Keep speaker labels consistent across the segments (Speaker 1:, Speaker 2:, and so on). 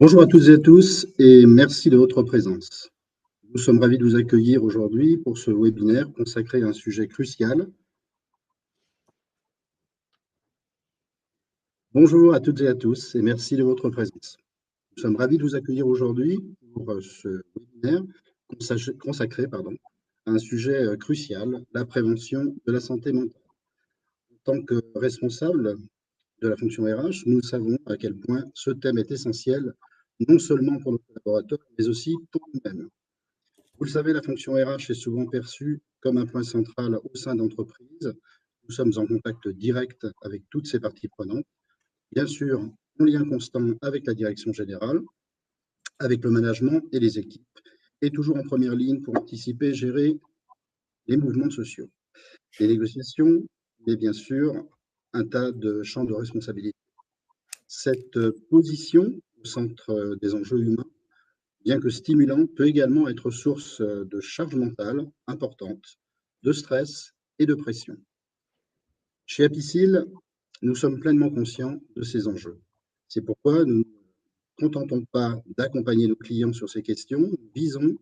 Speaker 1: Bonjour à toutes et à tous et merci de votre présence. Nous sommes ravis de vous accueillir aujourd'hui pour ce webinaire consacré à un sujet crucial. Bonjour à toutes et à tous et merci de votre présence. Nous sommes ravis de vous accueillir aujourd'hui pour ce webinaire consacré à un sujet crucial, la prévention de la santé mentale. En tant que responsable de la fonction RH, nous savons à quel point ce thème est essentiel, non seulement pour nos collaborateurs, mais aussi pour nous-mêmes. Vous le savez, la fonction RH est souvent perçue comme un point central au sein d'entreprises. Nous sommes en contact direct avec toutes ces parties prenantes, bien sûr en lien constant avec la direction générale, avec le management et les équipes, et toujours en première ligne pour anticiper et gérer les mouvements sociaux, les négociations, mais bien sûr un tas de champs de responsabilité. Cette position au centre des enjeux humains, bien que stimulant, peut également être source de charge mentale importante, de stress et de pression. Chez Apicil, nous sommes pleinement conscients de ces enjeux. C'est pourquoi nous ne nous contentons pas d'accompagner nos clients sur ces questions, nous vivons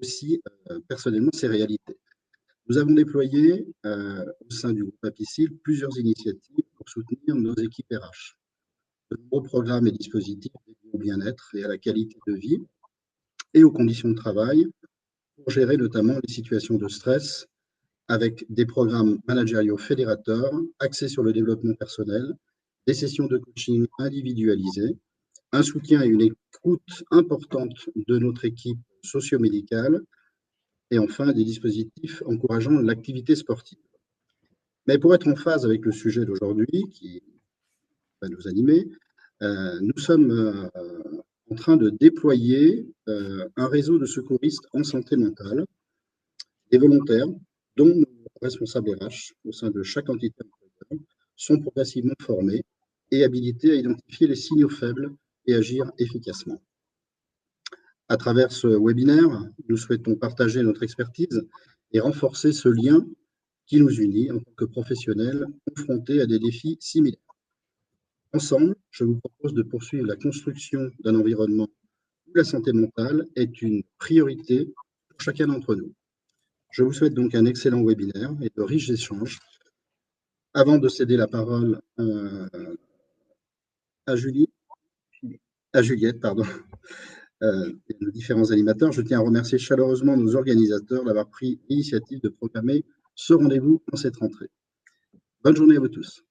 Speaker 1: aussi personnellement ces réalités. Nous avons déployé au sein du groupe Apicil plusieurs initiatives pour soutenir nos équipes RH. De nombreux programmes et dispositifs dédiés au bien-être et à la qualité de vie et aux conditions de travail pour gérer notamment les situations de stress avec des programmes managériaux fédérateurs axés sur le développement personnel, des sessions de coaching individualisées, un soutien et une écoute importante de notre équipe socio-médicale et enfin des dispositifs encourageant l'activité sportive. Mais pour être en phase avec le sujet d'aujourd'hui qui va nous animer, nous sommes en train de déployer un réseau de secouristes en santé mentale, des volontaires, dont nos responsables RH au sein de chaque entité employeur sont progressivement formés et habilités à identifier les signaux faibles et agir efficacement. À travers ce webinaire, nous souhaitons partager notre expertise et renforcer ce lien qui nous unit en tant que professionnels confrontés à des défis similaires. Ensemble, je vous propose de poursuivre la construction d'un environnement où la santé mentale est une priorité pour chacun d'entre nous. Je vous souhaite donc un excellent webinaire et de riches échanges. Avant de céder la parole à Juliette, et nos différents animateurs, je tiens à remercier chaleureusement nos organisateurs d'avoir pris l'initiative de programmer ce rendez-vous en cette rentrée. Bonne journée à vous tous.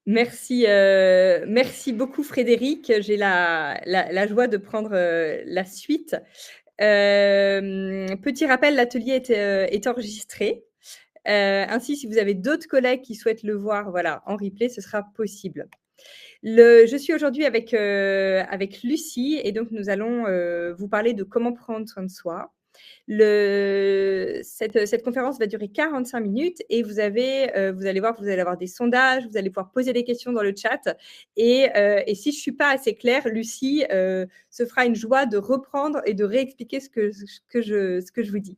Speaker 2: Merci, merci beaucoup Frédéric. J'ai la joie de prendre la suite. Petit rappel, l'atelier est enregistré. Ainsi, si vous avez d'autres collègues qui souhaitent le voir en replay, ce sera possible. Je suis aujourd'hui avec Lucie et donc nous allons vous parler de comment prendre soin de soi. Cette conférence va durer 45 minutes et vous allez voir, vous allez avoir des sondages, vous allez pouvoir poser des questions dans le chat et si je ne suis pas assez claire, Lucie se fera une joie de reprendre et de réexpliquer ce que je vous dis.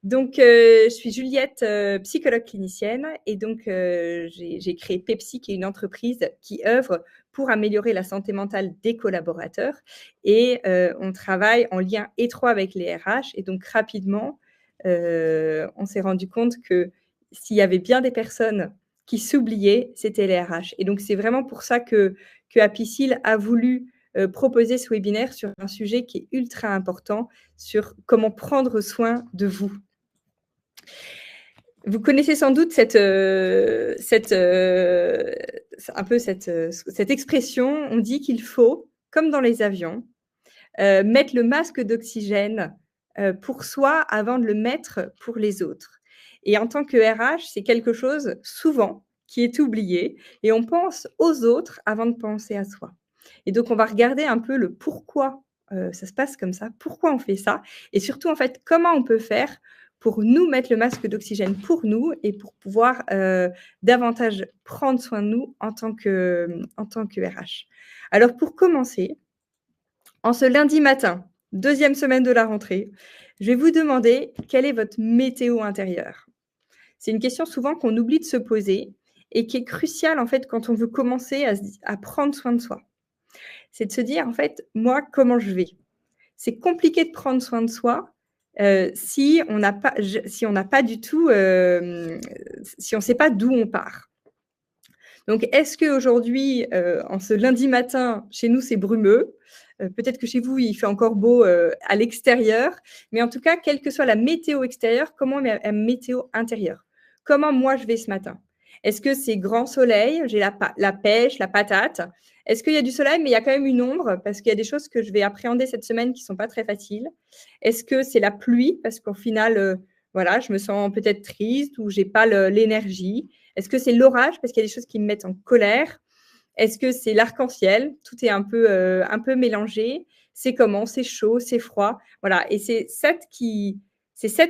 Speaker 2: Donc, je suis Juliette, psychologue clinicienne et donc j'ai créé Pepsi, qui est une entreprise qui œuvre pour améliorer la santé mentale des collaborateurs et on travaille en lien étroit avec les RH et donc rapidement, on s'est rendu compte que s'il y avait bien des personnes qui s'oubliaient, c'était les RH et donc c'est vraiment pour ça que Apicil a voulu proposer ce webinaire sur un sujet qui est ultra important, sur comment prendre soin de vous. Vous connaissez sans doute cette expression. On dit qu'il faut, comme dans les avions, mettre le masque d'oxygène pour soi avant de le mettre pour les autres. Et en tant que RH, c'est quelque chose souvent qui est oublié et on pense aux autres avant de penser à soi. Et donc, on va regarder un peu le pourquoi ça se passe comme ça, pourquoi on fait ça et surtout, en fait, comment on peut faire pour nous mettre le masque d'oxygène pour nous et pour pouvoir davantage prendre soin de nous en tant que RH. Alors, pour commencer, en ce lundi matin, 2e semaine de la rentrée, je vais vous demander quelle est votre météo intérieure. C'est une question souvent qu'on oublie de se poser et qui est crucial, en fait, quand on veut commencer à prendre soin de soi. C'est de se dire, en fait, moi, comment je vais? C'est compliqué de prendre soin de soi, si on n'a pas du tout, si on ne sait pas d'où on part. Donc, est-ce qu'aujourd'hui, en ce lundi matin, chez nous, c'est brumeux? Peut-être que chez vous, il fait encore beau, à l'extérieur. Mais en tout cas, quelle que soit la météo extérieure, comment ma météo intérieure? Comment moi je vais ce matin? Est-ce que c'est grand soleil, j'ai la pêche, la patate? Est-ce qu'il y a du soleil, mais il y a quand même une ombre? Parce qu'il y a des choses que je vais appréhender cette semaine qui ne sont pas très faciles. Est-ce que c'est la pluie? Parce qu'au final, voilà, je me sens peut-être triste ou j'ai pas l'énergie. Est-ce que c'est l'orage? Parce qu'il y a des choses qui me mettent en colère. Est-ce que c'est l'arc-en-ciel? Tout est un peu mélangé. C'est comment? C'est chaud, c'est froid. Voilà, et c'est cette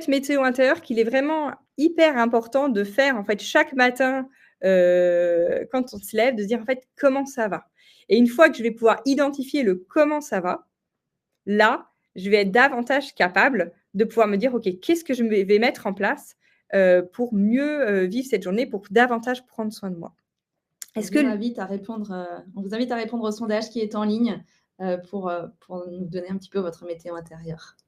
Speaker 2: météo intérieure qu'il est vraiment hyper important de faire, en fait, chaque matin, quand on se lève, de se dire, en fait, comment ça va? Et une fois que je vais pouvoir identifier le comment ça va, là, je vais être davantage capable de pouvoir me dire, OK, qu'est-ce que je vais mettre en place, pour mieux, vivre cette journée, pour davantage prendre soin de moi?
Speaker 3: On vous invite à répondre au sondage qui est en ligne, pour nous donner un petit peu votre météo intérieure.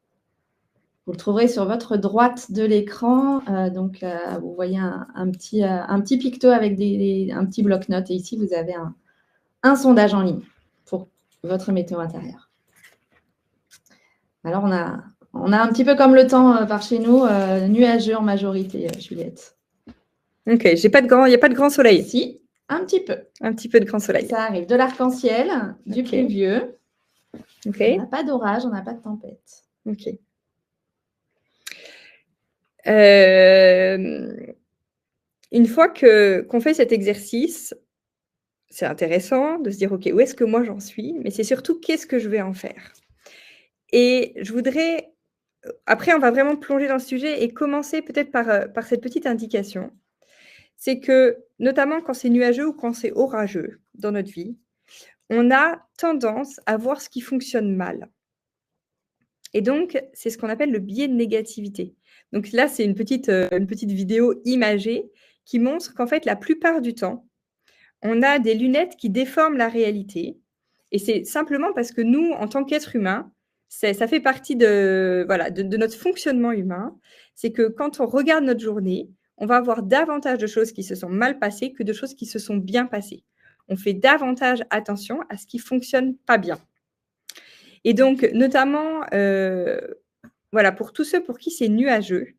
Speaker 3: Vous le trouverez sur votre droite de l'écran. Vous voyez un petit picto avec un petit bloc-notes. Et ici, vous avez un sondage en ligne pour votre météo intérieure. Alors, on a un petit peu comme le temps par chez nous, nuageux en majorité, Juliette.
Speaker 2: OK, il n'y a pas de grand soleil.
Speaker 3: Si, un petit peu.
Speaker 2: Un petit peu de grand soleil.
Speaker 3: Ça arrive. De l'arc-en-ciel, du pluvieux.
Speaker 2: OK.
Speaker 3: On n'a pas d'orage, on n'a pas de tempête.
Speaker 2: OK. Une fois qu'on fait cet exercice, c'est intéressant de se dire, OK, où est-ce que moi j'en suis? Mais c'est surtout, qu'est-ce que je vais en faire? Et je voudrais, après, on va vraiment plonger dans le sujet et commencer peut-être par cette petite indication. C'est que, notamment quand c'est nuageux ou quand c'est orageux dans notre vie, on a tendance à voir ce qui fonctionne mal. Et donc, c'est ce qu'on appelle le biais de négativité. Donc là, c'est une petite vidéo imagée qui montre qu'en fait, la plupart du temps, on a des lunettes qui déforment la réalité. Et c'est simplement parce que nous, en tant qu'êtres humains, ça fait partie de notre fonctionnement humain. C'est que quand on regarde notre journée, on va avoir davantage de choses qui se sont mal passées que de choses qui se sont bien passées. On fait davantage attention à ce qui ne fonctionne pas bien. Et donc, notamment, pour tous ceux pour qui c'est nuageux,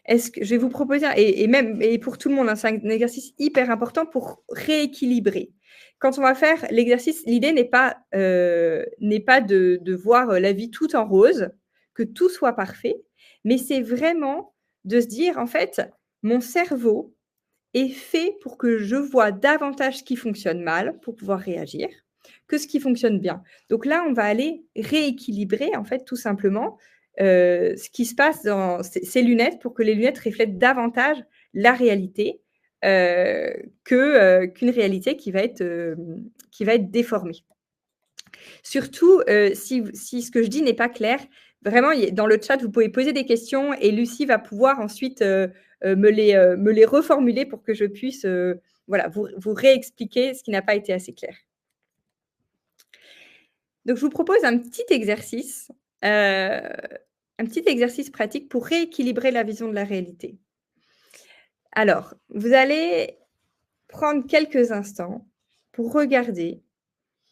Speaker 2: je vais vous proposer, et pour tout le monde, c'est un exercice hyper important pour rééquilibrer. Quand on va faire l'exercice, l'idée n'est pas de voir la vie tout en rose, que tout soit parfait, mais c'est vraiment de se dire, en fait, mon cerveau est fait pour que je vois davantage ce qui fonctionne mal pour pouvoir réagir que ce qui fonctionne bien. Donc là, on va aller rééquilibrer, en fait, tout simplement, ce qui se passe dans ces lunettes pour que les lunettes reflètent davantage la réalité qu'une réalité qui va être déformée. Surtout, si ce que je dis n'est pas clair, vraiment, dans le chat, vous pouvez poser des questions et Lucie va pouvoir ensuite me les reformuler pour que je puisse vous réexpliquer ce qui n'a pas été assez clair. Donc, je vous propose un petit exercice pratique pour rééquilibrer la vision de la réalité. Alors, vous allez prendre quelques instants pour regarder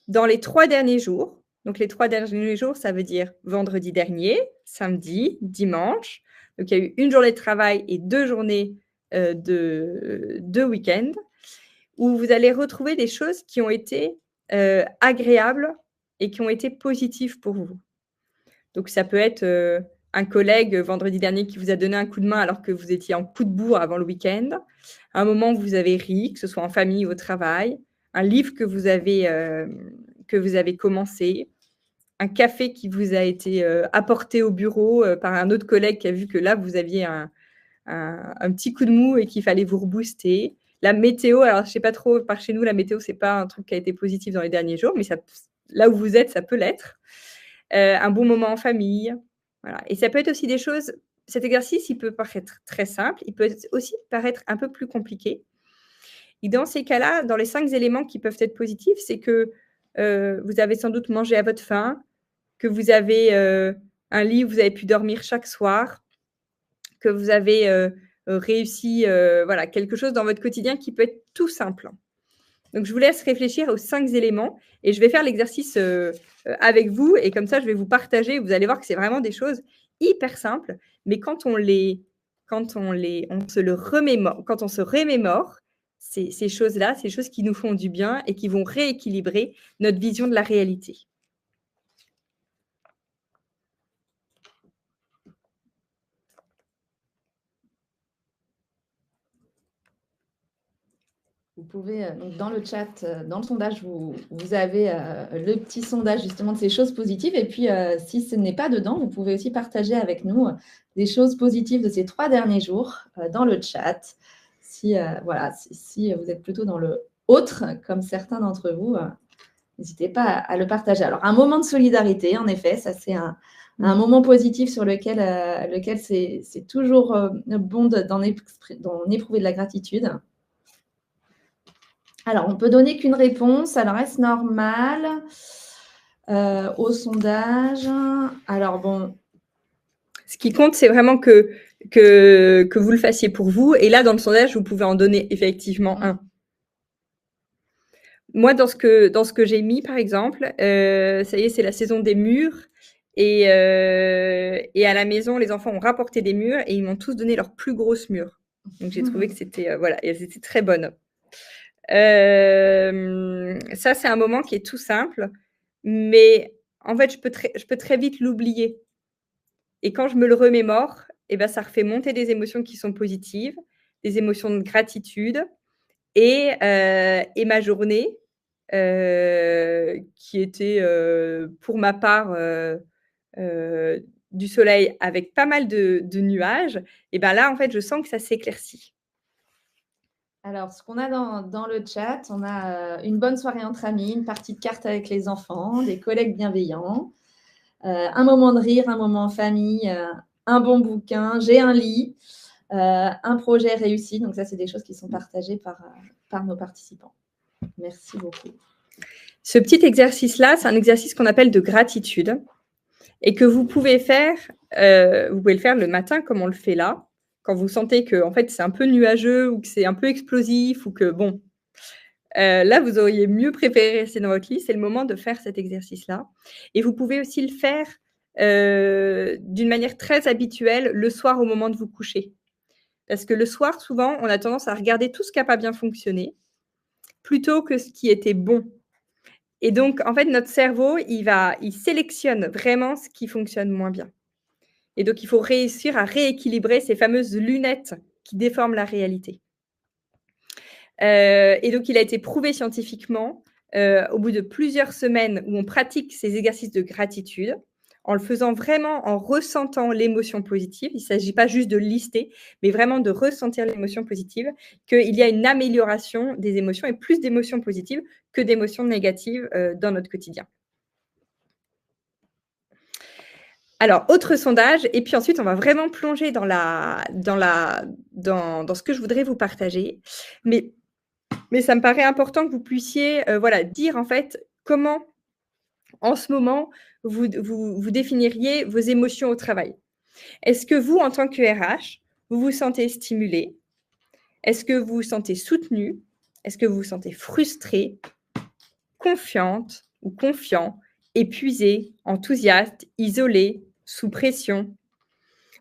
Speaker 2: dans les 3 derniers jours. Donc, les 3 derniers jours, ça veut dire vendredi dernier, samedi, dimanche. Donc, il y a eu une journée de travail et 2 journées de week-end où vous allez retrouver des choses qui ont été agréables et qui ont été positives pour vous. Donc, ça peut être un collègue vendredi dernier qui vous a donné un coup de main alors que vous étiez en coup de bourre avant le week-end, un moment où vous avez ri, que ce soit en famille ou au travail, un livre que vous avez commencé, un café qui vous a été apporté au bureau par un autre collègue qui a vu que là, vous aviez un petit coup de mou et qu'il fallait vous rebooster. La météo, alors je ne sais pas trop, par chez nous, la météo, ce n'est pas un truc qui a été positif dans les derniers jours, mais là où vous êtes, ça peut l'être. Un bon moment en famille. Voilà. Et ça peut être aussi des choses, cet exercice, il peut paraître très simple, il peut aussi paraître un peu plus compliqué. Et dans ces cas-là, dans les 5 éléments qui peuvent être positifs, c'est que vous avez sans doute mangé à votre faim, que vous avez un lit où vous avez pu dormir chaque soir, que vous avez réussi voilà, quelque chose dans votre quotidien qui peut être tout simple. Donc, je vous laisse réfléchir aux 5 éléments et je vais faire l'exercice avec vous. Et comme ça, je vais vous partager. Vous allez voir que c'est vraiment des choses hyper simples. Mais quand on se remémore ces choses-là, ces choses qui nous font du bien et qui vont rééquilibrer notre vision de la réalité.
Speaker 3: Vous pouvez, donc dans le chat, dans le sondage, vous avez le petit sondage justement de ces choses positives. Et puis, si ce n'est pas dedans, vous pouvez aussi partager avec nous des choses positives de ces 3 derniers jours dans le chat. Si, voilà, si vous êtes plutôt dans le autre, comme certains d'entre vous, n'hésitez pas à le partager. Alors, un moment de solidarité, en effet, ça c'est un moment positif sur lequel c'est toujours bon d'en éprouver de la gratitude. Alors, on peut donner qu'une réponse. Alors, est-ce normal au sondage? Alors, bon.
Speaker 2: Ce qui compte, c'est vraiment que vous le fassiez pour vous. Et là, dans le sondage, vous pouvez en donner effectivement un. Moi, dans ce que j'ai mis, par exemple, ça y est, c'est la saison des murs. Et à la maison, les enfants ont rapporté des murs et ils m'ont tous donné leurs plus grosses murs. Donc, j'ai trouvé que c'était voilà, et elles étaient très bonnes. Ça, c'est un moment qui est tout simple, mais en fait, je peux très vite l'oublier. Et quand je me le remémore, eh ben, ça refait monter des émotions qui sont positives, des émotions de gratitude, et ma journée, qui était pour ma part du soleil avec pas mal de nuages, et ben là, en fait, je sens que ça s'éclaircit.
Speaker 3: Alors, ce qu'on a dans le chat, on a une bonne soirée entre amis, une partie de cartes avec les enfants, des collègues bienveillants, un moment de rire, un moment en famille, un bon bouquin, j'ai un lit, un projet réussi. Donc ça, c'est des choses qui sont partagées par nos participants. Merci beaucoup.
Speaker 2: Ce petit exercice-là, c'est un exercice qu'on appelle de gratitude et que vous pouvez faire, vous pouvez le faire le matin comme on le fait là, quand vous sentez que en fait, c'est un peu nuageux ou que c'est un peu explosif ou que bon, là, vous auriez mieux préféré rester dans votre lit. C'est le moment de faire cet exercice-là. Et vous pouvez aussi le faire d'une manière très habituelle le soir au moment de vous coucher. Parce que le soir, souvent, on a tendance à regarder tout ce qui n'a pas bien fonctionné plutôt que ce qui était bon. Et donc, en fait, notre cerveau, il sélectionne vraiment ce qui fonctionne moins bien. Et donc, il faut réussir à rééquilibrer ces fameuses lunettes qui déforment la réalité. Et donc, il a été prouvé scientifiquement, au bout de plusieurs semaines où on pratique ces exercices de gratitude, en le faisant vraiment en ressentant l'émotion positive. Il ne s'agit pas juste de lister, mais vraiment de ressentir l'émotion positive, qu'il y a une amélioration des émotions et plus d'émotions positives que d'émotions négatives dans notre quotidien. Alors, autre sondage, et puis ensuite, on va vraiment plonger dans ce que je voudrais vous partager. Mais ça me paraît important que vous puissiez voilà, dire en fait comment, en ce moment, vous définiriez vos émotions au travail. Est-ce que vous, en tant que RH, vous vous sentez stimulé? Est-ce que vous vous sentez soutenu? Est-ce que vous vous sentez frustré, confiante ou confiant, épuisé, enthousiaste, isolé, sous pression?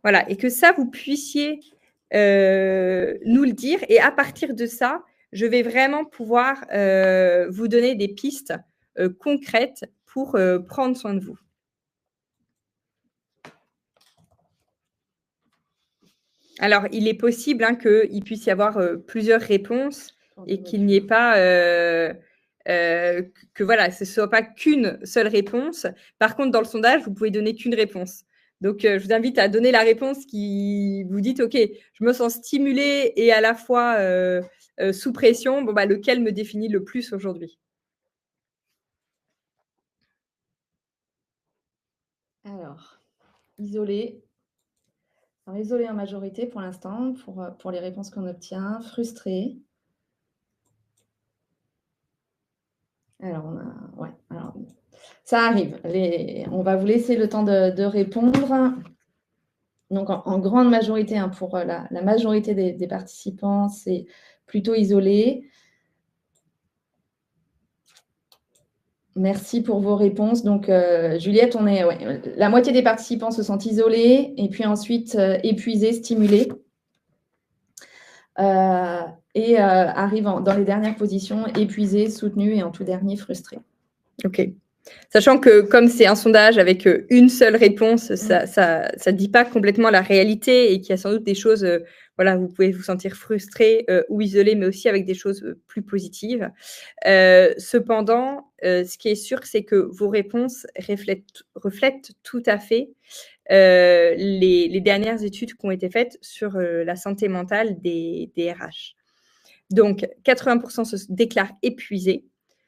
Speaker 2: Voilà, et que ça, vous puissiez nous le dire. Et à partir de ça, je vais vraiment pouvoir vous donner des pistes concrètes pour prendre soin de vous. Alors, il est possible qu'il puisse y avoir plusieurs réponses et qu'il n'y ait pas que voilà, ce ne soit pas qu'une seule réponse. Par contre, dans le sondage, vous pouvez donner qu'une réponse. Donc, je vous invite à donner la réponse qui vous dites, OK, je me sens stimulée et à la fois sous pression. Bon, bah, lequel me définit le plus aujourd'hui?
Speaker 3: Alors, isolé. Alors, isolé en majorité pour l'instant, pour les réponses qu'on obtient. Frustré. Alors, alors, ça arrive. On va vous laisser le temps de répondre. Donc, en grande majorité, hein, pour la majorité des participants, c'est plutôt isolé. Merci pour vos réponses. Donc, Juliette, la moitié des participants se sentent isolés et puis ensuite épuisés, stimulés. Et arrivent dans les dernières positions, épuisés, soutenus et en tout dernier, frustrés.
Speaker 2: OK. Sachant que comme c'est un sondage avec une seule réponse, ça dit pas complètement la réalité et qu'il y a sans doute des choses, voilà, vous pouvez vous sentir frustré ou isolé, mais aussi avec des choses plus positives. Cependant, ce qui est sûr, c'est que vos réponses reflètent tout à fait les dernières études qui ont été faites sur la santé mentale des RH. Donc, 80% se déclarent épuisés,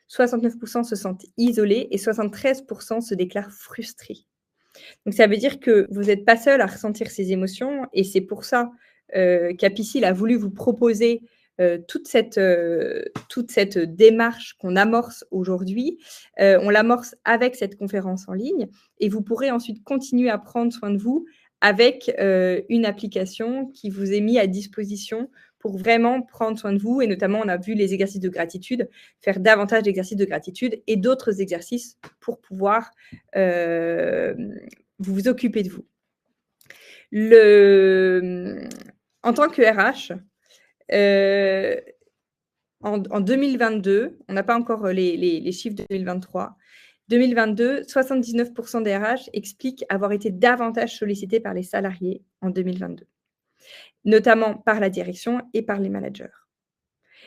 Speaker 2: 69% se sentent isolés et 73% se déclarent frustrés. Donc, ça veut dire que vous n'êtes pas seul à ressentir ces émotions et c'est pour ça qu'Apicil a voulu vous proposer toute cette démarche qu'on amorce aujourd'hui. On l'amorce avec cette conférence en ligne et vous pourrez ensuite continuer à prendre soin de vous avec une application qui vous est mise à disposition pour vraiment prendre soin de vous. Et notamment, on a vu les exercices de gratitude, faire davantage d'exercices de gratitude et d'autres exercices pour pouvoir vous occuper de vous. En tant que RH, en 2022, on n'a pas encore les chiffres de 2023, 2022, 79% des RH expliquent avoir été davantage sollicités par les salariés en 2022, notamment par la direction et par les managers.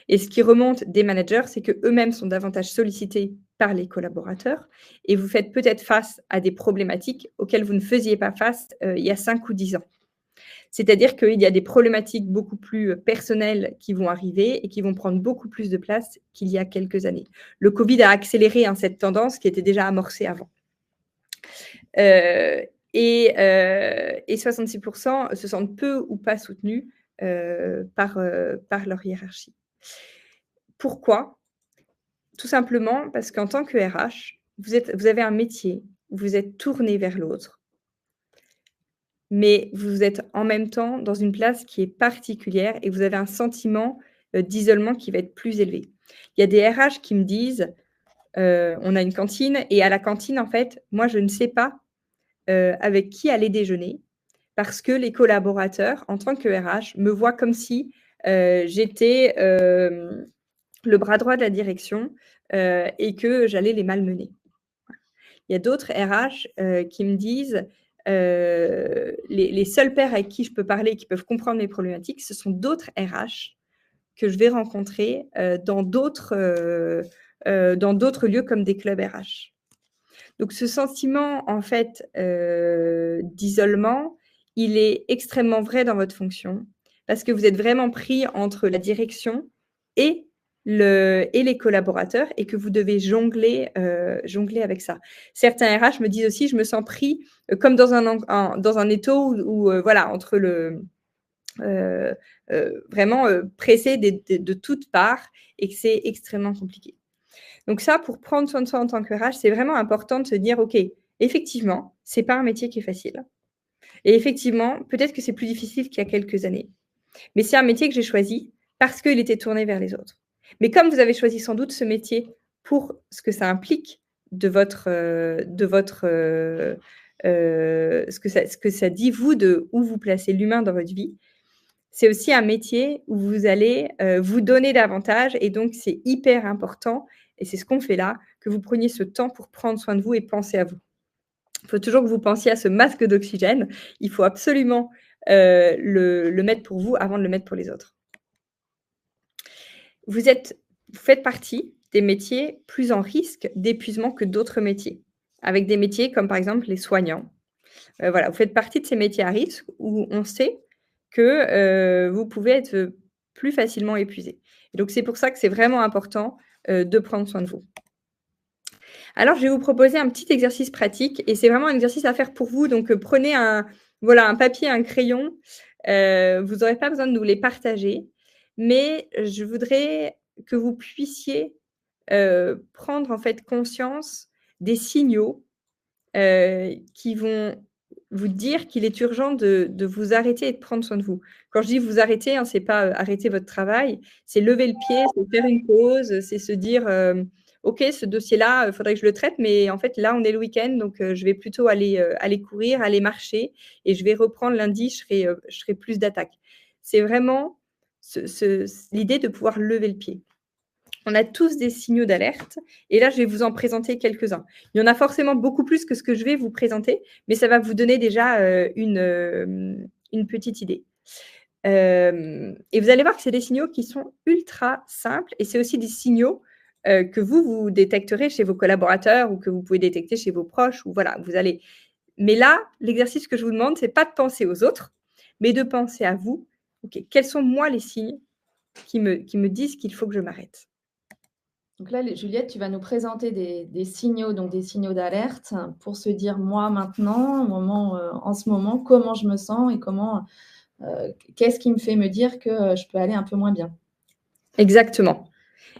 Speaker 2: Et ce qui remonte des managers, c'est qu'eux-mêmes sont davantage sollicités par les collaborateurs et vous faites peut-être face à des problématiques auxquelles vous ne faisiez pas face il y a 5 ou 10 ans. C'est-à-dire qu'il y a des problématiques beaucoup plus personnelles qui vont arriver et qui vont prendre beaucoup plus de place qu'il y a quelques années. Le Covid a accéléré cette tendance qui était déjà amorcée avant. Et 66% se sentent peu ou pas soutenus par leur hiérarchie. Pourquoi ? Tout simplement parce qu'en tant que RH, vous avez un métier, vous êtes tourné vers l'autre, mais vous êtes en même temps dans une place qui est particulière et vous avez un sentiment d'isolement qui va être plus élevé. Il y a des RH qui me disent, on a une cantine et à la cantine, en fait, moi, je ne sais pas avec qui aller déjeuner parce que les collaborateurs, en tant que RH, me voient comme si j'étais le bras droit de la direction et que j'allais les malmener. Il y a d'autres RH qui me disent les seuls pairs avec qui je peux parler, qui peuvent comprendre mes problématiques, ce sont d'autres RH que je vais rencontrer dans d'autres lieux comme des clubs RH. Donc, ce sentiment, en fait, d'isolement, il est extrêmement vrai dans votre fonction parce que vous êtes vraiment pris entre la direction et les collaborateurs et que vous devez jongler avec ça. Certains RH me disent aussi, je me sens pris comme dans un étau où voilà, entre vraiment pressé de toutes parts et que c'est extrêmement compliqué. Donc ça, pour prendre soin de soi en tant que RH, c'est vraiment important de se dire, OK, effectivement, c'est pas un métier qui est facile. Et effectivement, peut-être que c'est plus difficile qu'il y a quelques années. Mais c'est un métier que j'ai choisi parce qu'il était tourné vers les autres. Mais comme vous avez choisi sans doute ce métier pour ce que ça implique ce que ça dit, vous, de où vous placez l'humain dans votre vie, c'est aussi un métier où vous allez vous donner davantage et donc c'est hyper important, et c'est ce qu'on fait là, que vous preniez ce temps pour prendre soin de vous et penser à vous. Il faut toujours que vous pensiez à ce masque d'oxygène. Il faut absolument le mettre pour vous avant de le mettre pour les autres. Vous faites partie des métiers plus en risque d'épuisement que d'autres métiers, avec des métiers comme par exemple les soignants. Voilà, vous faites partie de ces métiers à risque où on sait que vous pouvez être plus facilement épuisé. Et donc, c'est pour ça que c'est vraiment important de prendre soin de vous. Alors, je vais vous proposer un petit exercice pratique et c'est vraiment un exercice à faire pour vous. Donc, prenez un papier, un crayon. Vous n'aurez pas besoin de nous les partager, mais je voudrais que vous puissiez prendre en fait conscience des signaux qui vont vous dire qu'il est urgent de vous arrêter et de prendre soin de vous. Quand je dis vous arrêter, hein, c'est pas arrêter votre travail, c'est lever le pied, c'est faire une pause, c'est se dire OK, ce dossier-là, il faudrait que je le traite, mais en fait, là, on est le week-end, donc je vais plutôt aller courir, aller marcher, et je vais reprendre lundi, je ferai plus d'attaques. C'est vraiment l'idée de pouvoir lever le pied. On a tous des signaux d'alerte, et là, je vais vous en présenter quelques-uns. Il y en a forcément beaucoup plus que ce que je vais vous présenter, mais ça va vous donner déjà une petite idée. Et vous allez voir que c'est des signaux qui sont ultra simples, et c'est aussi des signaux que vous détecterez chez vos collaborateurs ou que vous pouvez détecter chez vos proches. Ou voilà, vous allez. Mais là, l'exercice que je vous demande, c'est pas de penser aux autres, mais de penser à vous. OK, quels sont moi les signes qui me disent qu'il faut que je m'arrête?
Speaker 3: Donc là, Juliette, tu vas nous présenter des signaux, donc des signaux d'alerte pour se dire, moi, maintenant, en ce moment, comment je me sens et qu'est-ce qui me fait me dire que je peux aller un peu moins bien.
Speaker 2: Exactement.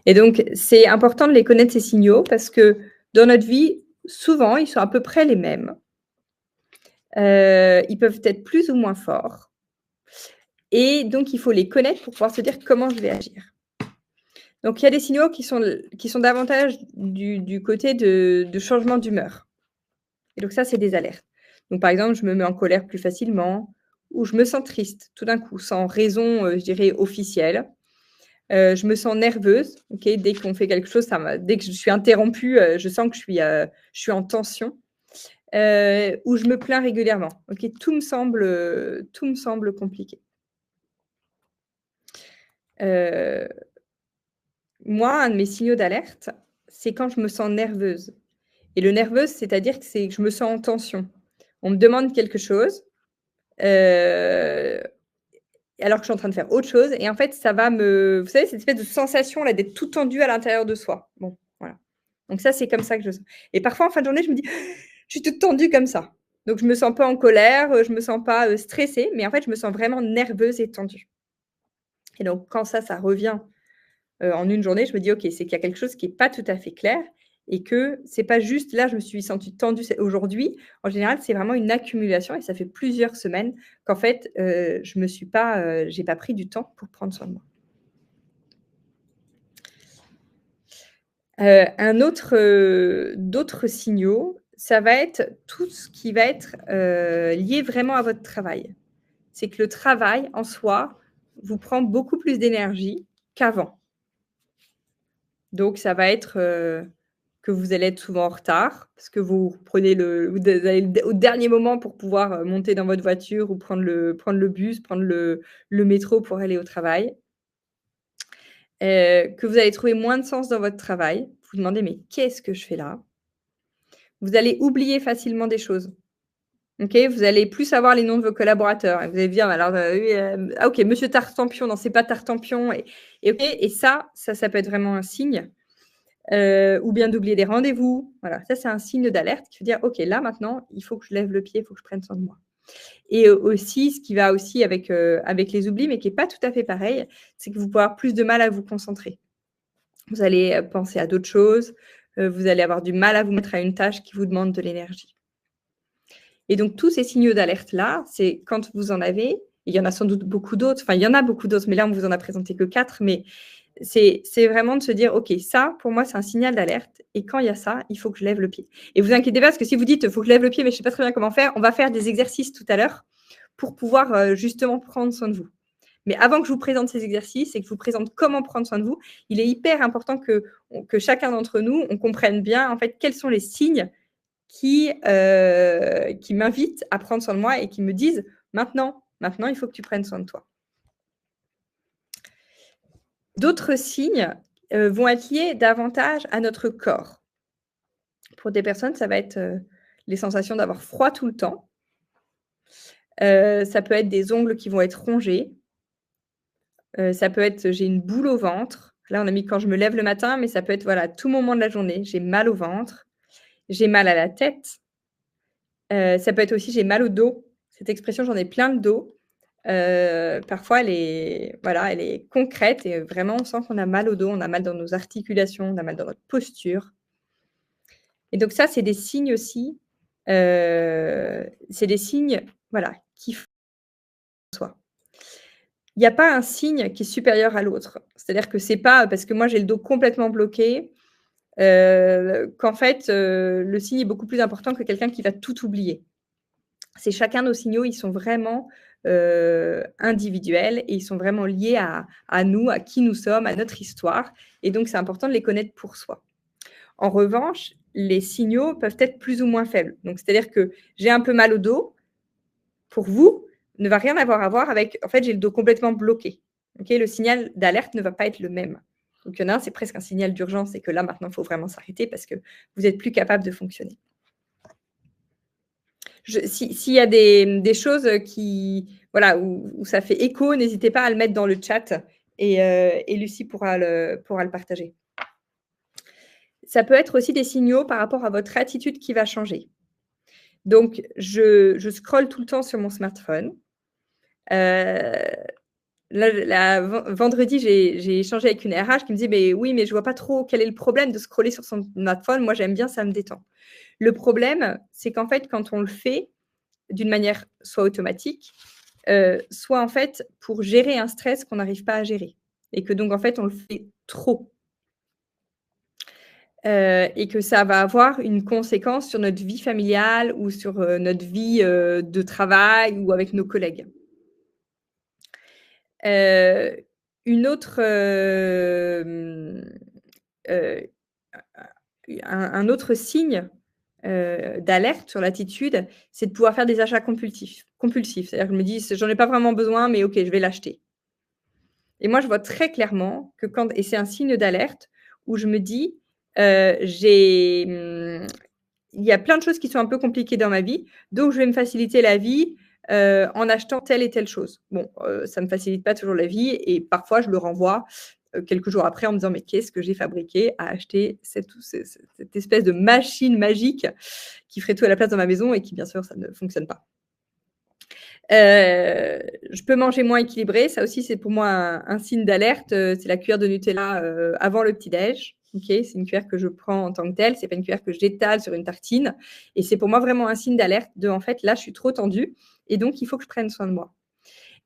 Speaker 2: Et donc, c'est important de les connaître, ces signaux, parce que dans notre vie, souvent, ils sont à peu près les mêmes. Ils peuvent être plus ou moins forts. Et donc, il faut les connaître pour pouvoir se dire comment je vais agir. Donc, il y a des signaux qui sont davantage du côté de changement d'humeur. Et donc, ça, c'est des alertes. Donc, par exemple, je me mets en colère plus facilement, ou je me sens triste tout d'un coup, sans raison, je dirais, officielle. Je me sens nerveuse. Okay, dès qu'on fait quelque chose, dès que je suis interrompue, je sens que je suis en tension. Ou je me plains régulièrement. Okay, tout me semble compliqué. Moi, un de mes signaux d'alerte, c'est quand je me sens nerveuse. Et le nerveuse, c'est-à-dire que je me sens en tension. On me demande quelque chose, alors que je suis en train de faire autre chose. Et en fait, ça va vous savez, cette espèce de sensation là d'être tout tendu à l'intérieur de soi. Bon, voilà. Donc ça, c'est comme ça que je sens. Et parfois, en fin de journée, je me dis, je suis toute tendue comme ça. Donc, je ne me sens pas en colère, je ne me sens pas stressée, mais en fait, je me sens vraiment nerveuse et tendue. Et donc, quand ça revient en une journée, je me dis, OK, c'est qu'il y a quelque chose qui n'est pas tout à fait clair, et que ce n'est pas juste, là, je me suis sentie tendue aujourd'hui. En général, c'est vraiment une accumulation, et ça fait plusieurs semaines qu'en fait, j'ai pas pris du temps pour prendre soin de moi. D'autres signaux, ça va être tout ce qui va être lié vraiment à votre travail. C'est que le travail en soi vous prend beaucoup plus d'énergie qu'avant. Donc, ça va être que vous allez être souvent en retard parce que vous allez au dernier moment pour pouvoir monter dans votre voiture ou prendre le bus, prendre le métro pour aller au travail. Que vous allez trouver moins de sens dans votre travail. Vous vous demandez, mais qu'est-ce que je fais là? Vous allez oublier facilement des choses. Okay, vous allez plus savoir les noms de vos collaborateurs. Et vous allez dire, alors, OK, monsieur Tartampion, non, c'est pas Tartampion. Et ça peut être vraiment un signe. Ou bien d'oublier des rendez-vous. Voilà, ça, c'est un signe d'alerte qui veut dire, OK, là, maintenant, il faut que je lève le pied, il faut que je prenne soin de moi. Et aussi, ce qui va aussi avec les oublis, mais qui n'est pas tout à fait pareil, c'est que vous pouvez avoir plus de mal à vous concentrer. Vous allez penser à d'autres choses, vous allez avoir du mal à vous mettre à une tâche qui vous demande de l'énergie. Et donc, tous ces signaux d'alerte-là, c'est quand vous en avez, il y en a sans doute beaucoup d'autres, enfin, il y en a beaucoup d'autres, mais là, on ne vous en a présenté que 4, mais c'est vraiment de se dire, OK, ça, pour moi, c'est un signal d'alerte. Et quand il y a ça, il faut que je lève le pied. Et vous inquiétez pas, parce que si vous dites, il faut que je lève le pied, mais je ne sais pas très bien comment faire, on va faire des exercices tout à l'heure pour pouvoir justement prendre soin de vous. Mais avant que je vous présente ces exercices et que je vous présente comment prendre soin de vous, il est hyper important que chacun d'entre nous, on comprenne bien, en fait, quels sont les signes qui m'invitent à prendre soin de moi et qui me disent, maintenant, il faut que tu prennes soin de toi. D'autres signes vont être liés davantage à notre corps. Pour des personnes, ça va être les sensations d'avoir froid tout le temps. Ça peut être des ongles qui vont être rongés. Ça peut être, j'ai une boule au ventre. Là, on a mis quand je me lève le matin, mais ça peut être voilà, tout moment de la journée. J'ai mal au ventre. J'ai mal à la tête. Ça peut être aussi, j'ai mal au dos. Cette expression, j'en ai plein le dos. parfois, elle est concrète et vraiment, on sent qu'on a mal au dos, on a mal dans nos articulations, on a mal dans notre posture. Et donc ça, c'est des signes aussi, c'est des signes, voilà, qui font soi. Il n'y a pas un signe qui est supérieur à l'autre. C'est-à-dire que c'est pas parce que moi, j'ai le dos complètement bloqué, qu'en fait, le signe est beaucoup plus important que quelqu'un qui va tout oublier. C'est chacun nos signaux, ils sont vraiment individuels et ils sont vraiment liés à nous, à qui nous sommes, à notre histoire. Et donc, c'est important de les connaître pour soi. En revanche, les signaux peuvent être plus ou moins faibles. Donc, c'est-à-dire que j'ai un peu mal au dos, pour vous, ne va rien avoir à voir avec, en fait, j'ai le dos complètement bloqué. Okay, le signal d'alerte ne va pas être le même. Donc, il y en a un, c'est presque un signal d'urgence et que là, maintenant, il faut vraiment s'arrêter parce que vous n'êtes plus capable de fonctionner. S'il y a des choses voilà, où ça fait écho, n'hésitez pas à le mettre dans le chat et Lucie pourra le partager. Ça peut être aussi des signaux par rapport à votre attitude qui va changer. Donc, je scrolle tout le temps sur mon smartphone. Vendredi, j'ai échangé avec une RH qui me dit mais oui, mais je ne vois pas trop quel est le problème de scroller sur son smartphone. Moi, j'aime bien, ça me détend. Le problème, c'est qu'en fait, quand on le fait d'une manière soit automatique, soit en fait pour gérer un stress qu'on n'arrive pas à gérer. Et que donc, en fait, on le fait trop. Et que ça va avoir une conséquence sur notre vie familiale ou sur notre vie de travail ou avec nos collègues. Un autre signe d'alerte sur l'attitude, c'est de pouvoir faire des achats compulsifs. C'est-à-dire que je me dis, j'en ai pas vraiment besoin, mais ok, je vais l'acheter. Et moi, je vois très clairement que et c'est un signe d'alerte où je me dis, il y a plein de choses qui sont un peu compliquées dans ma vie, donc je vais me faciliter la vie en achetant telle et telle chose. Bon, ça ne me facilite pas toujours la vie et parfois, je le renvoie quelques jours après en me disant mais qu'est-ce que j'ai fabriqué à acheter cette espèce de machine magique qui ferait tout à la place dans ma maison et qui, bien sûr, ça ne fonctionne pas. Je peux manger moins équilibré. Ça aussi, c'est pour moi un signe d'alerte. C'est la cuillère de Nutella avant le petit-déj. Okay, c'est une cuillère que je prends en tant que telle. C'est pas une cuillère que j'étale sur une tartine. Et c'est pour moi vraiment un signe d'alerte de, en fait, là, je suis trop tendue. Et donc, il faut que je prenne soin de moi.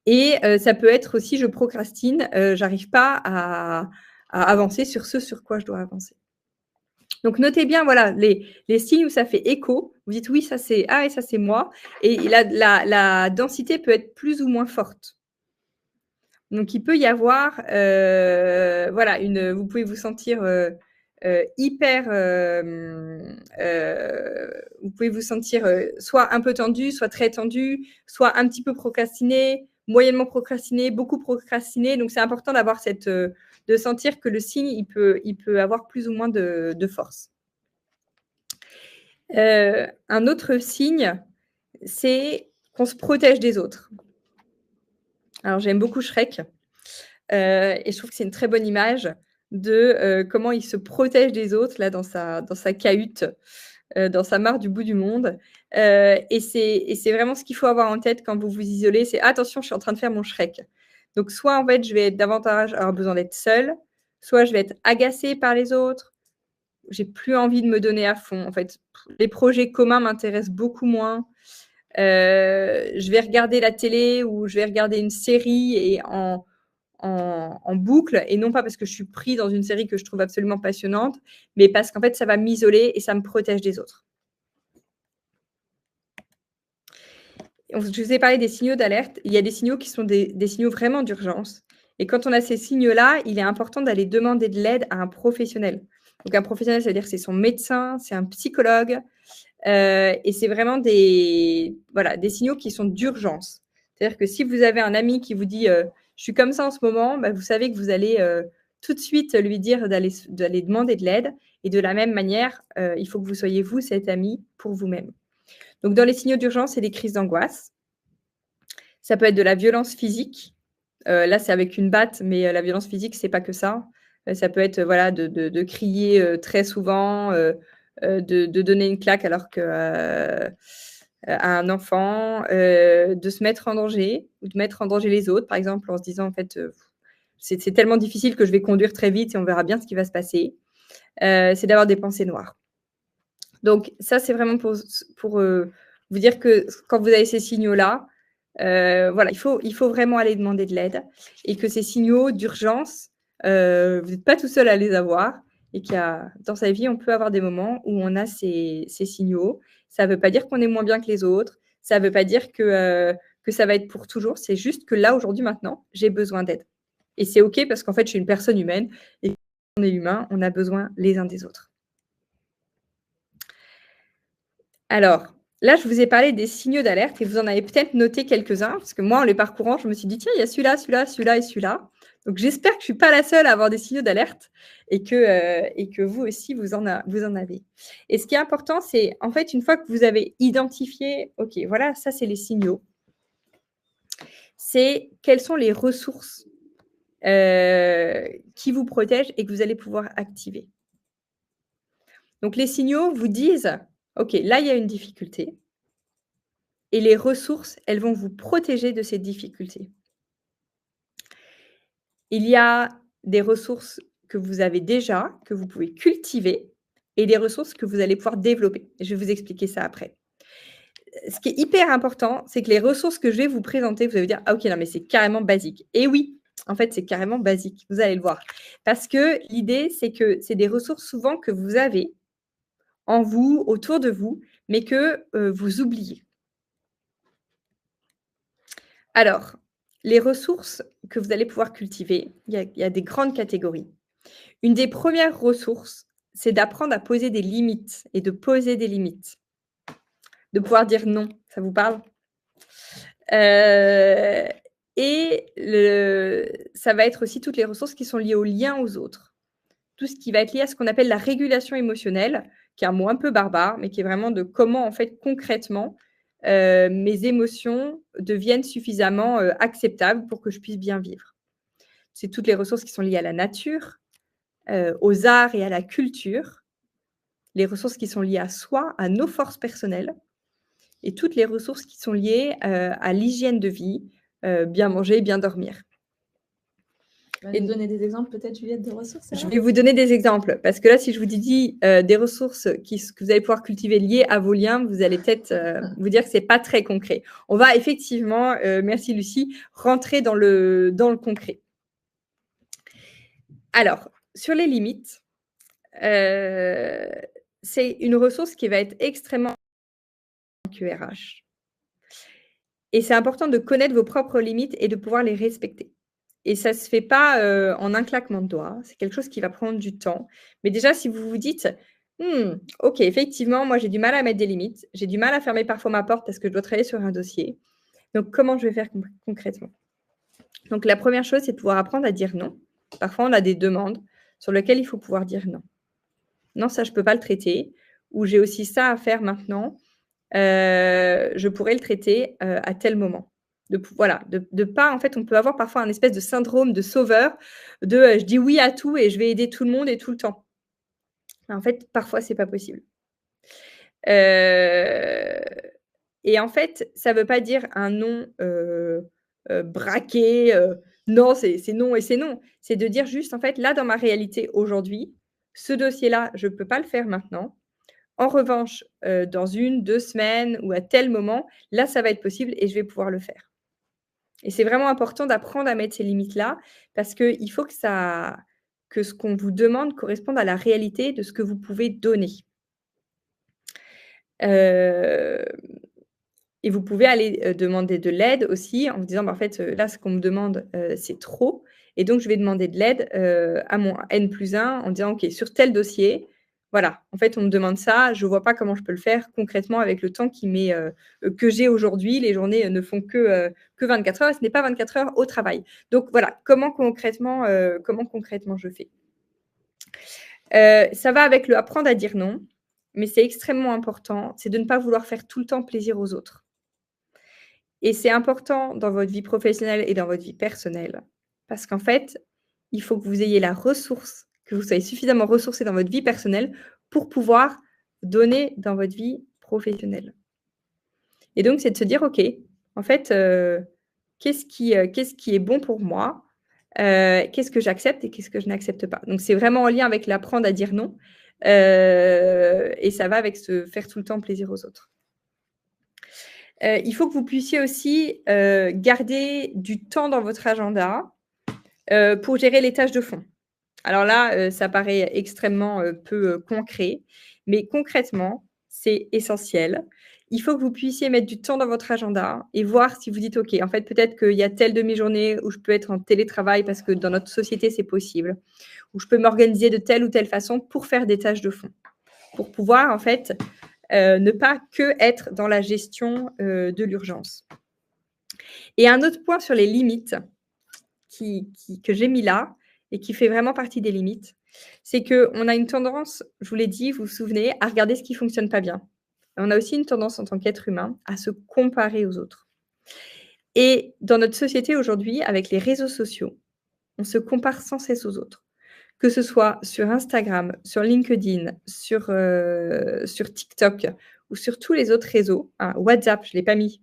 Speaker 2: Et ça peut être aussi, je procrastine. J'arrive pas à avancer sur ce sur quoi je dois avancer. Donc, notez bien, voilà, les signes où ça fait écho. Vous dites, oui, ça c'est et ça c'est moi. Et la densité peut être plus ou moins forte. Donc, il peut y avoir, voilà, vous pouvez vous sentir hyper, vous pouvez vous sentir soit un peu tendu, soit très tendu, soit un petit peu procrastiné, moyennement procrastiné, beaucoup procrastiné. Donc, c'est important d'avoir de sentir que le signe, il peut avoir plus ou moins de force. Un autre signe, c'est qu'on se protège des autres. Alors, j'aime beaucoup Shrek et je trouve que c'est une très bonne image de comment il se protège des autres là dans sa cahute, dans sa mare du bout du monde. Et c'est vraiment ce qu'il faut avoir en tête quand vous vous isolez, c'est attention, je suis en train de faire mon Shrek. Donc, soit en fait, je vais davantage avoir besoin d'être seule, soit je vais être agacée par les autres. J'ai plus envie de me donner à fond. En fait, les projets communs m'intéressent beaucoup moins. Je vais regarder la télé ou je vais regarder une série et en boucle, et non pas parce que je suis pris dans une série que je trouve absolument passionnante, mais parce qu'en fait, ça va m'isoler et ça me protège des autres. Je vous ai parlé des signaux d'alerte. Il y a des signaux qui sont des signaux vraiment d'urgence. Et quand on a ces signaux-là, il est important d'aller demander de l'aide à un professionnel. Donc, un professionnel, c'est-à-dire que c'est son médecin, c'est un psychologue. Et c'est vraiment des signaux qui sont d'urgence. C'est-à-dire que si vous avez un ami qui vous dit je suis comme ça en ce moment, bah, vous savez que vous allez tout de suite lui dire d'aller demander de l'aide. Et de la même manière, il faut que vous soyez, vous, cet ami pour vous-même. Donc, dans les signaux d'urgence, c'est des crises d'angoisse. Ça peut être de la violence physique. Là, c'est avec une batte, mais la violence physique, c'est pas que ça. Ça peut être de crier très souvent, de donner une claque alors que à un enfant de se mettre en danger ou de mettre en danger les autres, par exemple, en se disant, en fait, c'est tellement difficile que je vais conduire très vite et on verra bien ce qui va se passer. C'est d'avoir des pensées noires. Donc, ça, c'est vraiment pour vous dire que quand vous avez ces signaux-là, voilà, il faut vraiment aller demander de l'aide et que ces signaux d'urgence, vous n'êtes pas tout seul à les avoir et dans sa vie, on peut avoir des moments où on a ces signaux. Ça ne veut pas dire qu'on est moins bien que les autres. Ça ne veut pas dire que ça va être pour toujours. C'est juste que là, aujourd'hui, maintenant, j'ai besoin d'aide. Et c'est OK parce qu'en fait, je suis une personne humaine et on est humain, on a besoin les uns des autres. Alors, là, je vous ai parlé des signaux d'alerte et vous en avez peut-être noté quelques-uns parce que moi, en les parcourant, je me suis dit, tiens, il y a celui-là, celui-là, celui-là et celui-là. Donc, j'espère que je ne suis pas la seule à avoir des signaux d'alerte et que vous aussi, vous en avez. Et ce qui est important, c'est en fait, une fois que vous avez identifié, OK, voilà, ça, c'est les signaux, c'est quelles sont les ressources qui vous protègent et que vous allez pouvoir activer. Donc, les signaux vous disent, OK, là, il y a une difficulté. Et les ressources, elles vont vous protéger de ces difficultés. Il y a des ressources que vous avez déjà, que vous pouvez cultiver, et des ressources que vous allez pouvoir développer. Je vais vous expliquer ça après. Ce qui est hyper important, c'est que les ressources que je vais vous présenter, vous allez vous dire, ah ok, non, mais c'est carrément basique. Et oui, en fait, c'est carrément basique, vous allez le voir. Parce que l'idée, c'est que c'est des ressources souvent que vous avez en vous, autour de vous, mais que vous oubliez. Alors, les ressources que vous allez pouvoir cultiver, il y a des grandes catégories. Une des premières ressources, c'est d'apprendre à poser des limites et de poser des limites. De pouvoir dire non, ça vous parle? Ça va être aussi toutes les ressources qui sont liées aux liens aux autres. Tout ce qui va être lié à ce qu'on appelle la régulation émotionnelle, qui est un mot un peu barbare, mais qui est vraiment de comment, en fait, concrètement, mes émotions deviennent suffisamment acceptables pour que je puisse bien vivre. C'est toutes les ressources qui sont liées à la nature, aux arts et à la culture, les ressources qui sont liées à soi, à nos forces personnelles, et toutes les ressources qui sont liées à l'hygiène de vie, bien manger, bien dormir.
Speaker 3: Tu vas nous donner des exemples peut-être, Juliette, de ressources?
Speaker 2: Je vais vous donner des exemples, parce que là, si je vous dis des ressources que vous allez pouvoir cultiver liées à vos liens, vous allez peut-être vous dire que ce n'est pas très concret. On va effectivement, merci Lucie, rentrer dans le concret. Alors, sur les limites, c'est une ressource qui va être extrêmement QRH. Et c'est important de connaître vos propres limites et de pouvoir les respecter. Et ça ne se fait pas en un claquement de doigts. C'est quelque chose qui va prendre du temps. Mais déjà, si vous vous dites, OK, effectivement, moi, j'ai du mal à mettre des limites. J'ai du mal à fermer parfois ma porte parce que je dois travailler sur un dossier. Donc, comment je vais faire concrètement? Donc, la première chose, c'est de pouvoir apprendre à dire non. Parfois, on a des demandes sur lesquelles il faut pouvoir dire non. Non, ça, je ne peux pas le traiter. Ou j'ai aussi ça à faire maintenant. Je pourrais le traiter à tel moment. De pas, en fait, on peut avoir parfois un espèce de syndrome de sauveur, je dis oui à tout et je vais aider tout le monde et tout le temps. En fait, parfois, c'est pas possible. Et en fait, ça veut pas dire un non braqué, non, c'est non et c'est non. C'est de dire juste, en fait, là, dans ma réalité aujourd'hui, ce dossier-là, je peux pas le faire maintenant. En revanche, dans 1, 2 semaines ou à tel moment, là, ça va être possible et je vais pouvoir le faire. Et c'est vraiment important d'apprendre à mettre ces limites-là parce qu'il faut que ce qu'on vous demande corresponde à la réalité de ce que vous pouvez donner. Et vous pouvez aller demander de l'aide aussi en vous disant, en fait, là, ce qu'on me demande, c'est trop et donc je vais demander de l'aide à mon N+1 en disant, OK, sur tel dossier, voilà, en fait, on me demande ça, je ne vois pas comment je peux le faire concrètement avec le temps que j'ai aujourd'hui. Les journées ne font que 24 heures, ce n'est pas 24 heures au travail. Donc voilà, comment concrètement je fais? Ça va avec le apprendre à dire non, mais c'est extrêmement important, c'est de ne pas vouloir faire tout le temps plaisir aux autres. Et c'est important dans votre vie professionnelle et dans votre vie personnelle parce qu'en fait, il faut que vous ayez la ressource, que vous soyez suffisamment ressourcé dans votre vie personnelle pour pouvoir donner dans votre vie professionnelle. Et donc, c'est de se dire, OK, en fait, qu'est-ce qui est bon pour moi? Qu'est-ce que j'accepte et qu'est-ce que je n'accepte pas? Donc, c'est vraiment en lien avec l'apprendre à dire non. Et ça va avec se faire tout le temps plaisir aux autres. Il faut que vous puissiez aussi garder du temps dans votre agenda pour gérer les tâches de fond. Alors là, ça paraît extrêmement peu concret, mais concrètement, c'est essentiel. Il faut que vous puissiez mettre du temps dans votre agenda et voir si vous dites, OK, en fait, peut-être qu'il y a telle demi-journée où je peux être en télétravail parce que dans notre société, c'est possible, où je peux m'organiser de telle ou telle façon pour faire des tâches de fond, pour pouvoir, en fait, ne pas que être dans la gestion de l'urgence. Et un autre point sur les limites que j'ai mis là et qui fait vraiment partie des limites, c'est qu'on a une tendance, je vous l'ai dit, vous vous souvenez, à regarder ce qui ne fonctionne pas bien. On a aussi une tendance en tant qu'être humain à se comparer aux autres. Et dans notre société aujourd'hui, avec les réseaux sociaux, on se compare sans cesse aux autres. Que ce soit sur Instagram, sur LinkedIn, sur TikTok ou sur tous les autres réseaux. Hein, WhatsApp, je ne l'ai pas mis.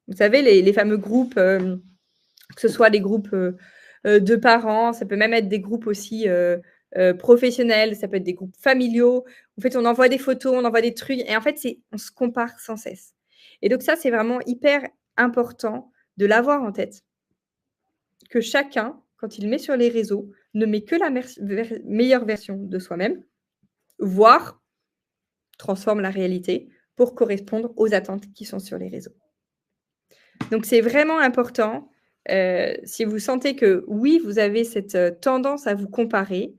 Speaker 2: Vous savez, les fameux groupes, que ce soit les groupes de parents, ça peut même être des groupes aussi professionnels, ça peut être des groupes familiaux. En fait, on envoie des photos, on envoie des trucs, et en fait, on se compare sans cesse. Et donc ça, c'est vraiment hyper important de l'avoir en tête. Que chacun, quand il met sur les réseaux, ne met que la meilleure version de soi-même, voire transforme la réalité pour correspondre aux attentes qui sont sur les réseaux. Donc, c'est vraiment important, si vous sentez que, oui, vous avez cette tendance à vous comparer,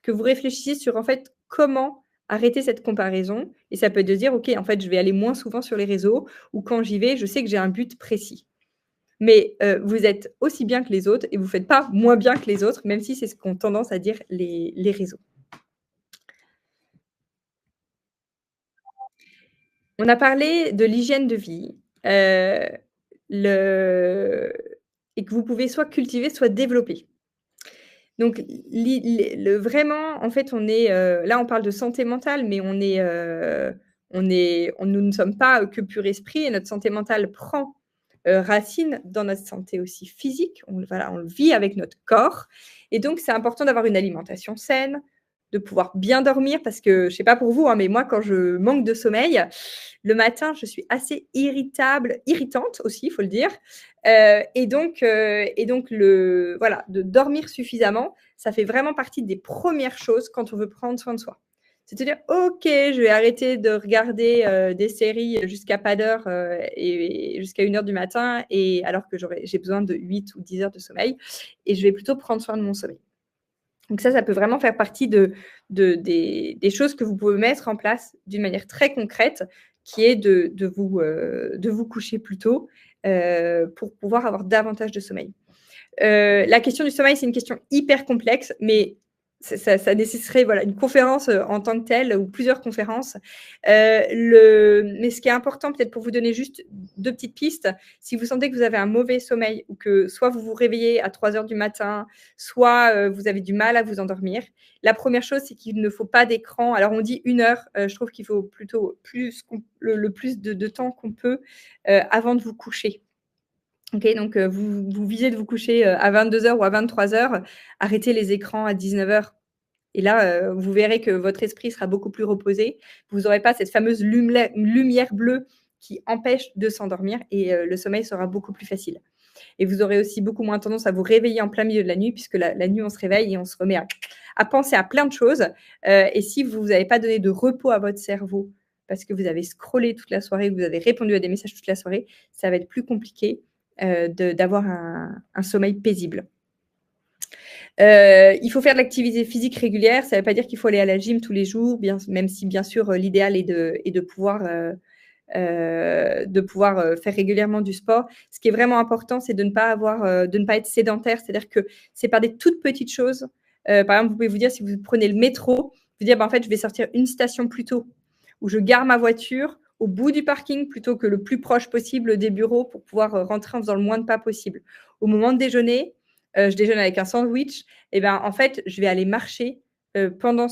Speaker 2: que vous réfléchissiez sur, en fait, comment arrêter cette comparaison. Et ça peut être de dire, OK, en fait, je vais aller moins souvent sur les réseaux, ou quand j'y vais, je sais que j'ai un but précis. Mais vous êtes aussi bien que les autres et vous ne faites pas moins bien que les autres, même si c'est ce qu'ont tendance à dire les réseaux. On a parlé de l'hygiène de vie et que vous pouvez soit cultiver, soit développer. Donc, vraiment, en fait, on est là, on parle de santé mentale, mais nous ne sommes pas que pur esprit, et notre santé mentale prend racine dans notre santé aussi physique. On le vit avec notre corps. Et donc, c'est important d'avoir une alimentation saine, de pouvoir bien dormir, parce que, je ne sais pas pour vous, hein, mais moi, quand je manque de sommeil, le matin, je suis assez irritante aussi, il faut le dire. Et donc de dormir suffisamment, ça fait vraiment partie des premières choses quand on veut prendre soin de soi. C'est-à-dire, OK, je vais arrêter de regarder des séries jusqu'à pas d'heure et jusqu'à 1h du matin, et alors que j'ai besoin de 8 ou 10 heures de sommeil, et je vais plutôt prendre soin de mon sommeil. Donc ça peut vraiment faire partie des choses que vous pouvez mettre en place d'une manière très concrète, qui est de vous coucher plus tôt pour pouvoir avoir davantage de sommeil. La question du sommeil, c'est une question hyper complexe, mais ça nécessiterait une conférence en tant que telle, ou plusieurs conférences. Mais ce qui est important, peut-être pour vous donner juste 2 petites pistes, si vous sentez que vous avez un mauvais sommeil, ou que soit vous vous réveillez à 3h du matin, soit vous avez du mal à vous endormir, la première chose, c'est qu'il ne faut pas d'écran. Alors, on dit 1 heure, je trouve qu'il faut plutôt le plus de temps qu'on peut avant de vous coucher. OK, donc vous visez de vous coucher à 22h ou à 23h, arrêtez les écrans à 19h. Et là, vous verrez que votre esprit sera beaucoup plus reposé. Vous n'aurez pas cette fameuse lumière bleue qui empêche de s'endormir, et le sommeil sera beaucoup plus facile. Et vous aurez aussi beaucoup moins tendance à vous réveiller en plein milieu de la nuit, puisque la nuit, on se réveille et on se remet à penser à plein de choses. Et si vous n'avez pas donné de repos à votre cerveau parce que vous avez scrollé toute la soirée, que vous avez répondu à des messages toute la soirée, ça va être plus compliqué d'avoir un sommeil paisible. Il faut faire de l'activité physique régulière. Ça ne veut pas dire qu'il faut aller à la gym tous les jours, même si bien sûr l'idéal est de pouvoir faire régulièrement du sport. Ce qui est vraiment important, c'est de ne pas être sédentaire. C'est-à-dire que c'est par des toutes petites choses. Par exemple, vous pouvez vous dire, si vous prenez le métro, vous dire, en fait, je vais sortir une station plus tôt, ou je gare ma voiture au bout du parking plutôt que le plus proche possible des bureaux, pour pouvoir rentrer en faisant le moins de pas possible. Au moment de déjeuner, je déjeune avec un sandwich, et en fait, je vais aller marcher pendant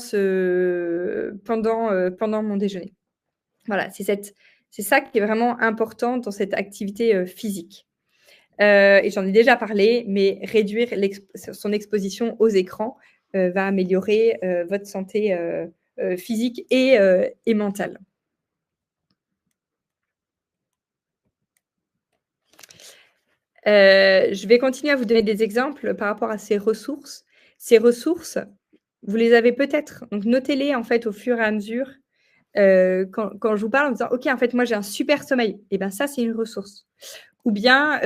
Speaker 2: mon déjeuner. Voilà, c'est C'est ça qui est vraiment important dans cette activité physique. Et j'en ai déjà parlé, mais réduire son exposition aux écrans va améliorer votre santé physique et mentale. Je vais continuer à vous donner des exemples par rapport à ces ressources. Ces ressources, vous les avez peut-être, donc notez-les en fait au fur et à mesure. Quand je vous parle en disant, OK, en fait, moi j'ai un super sommeil, et bien ça, c'est une ressource. Ou bien,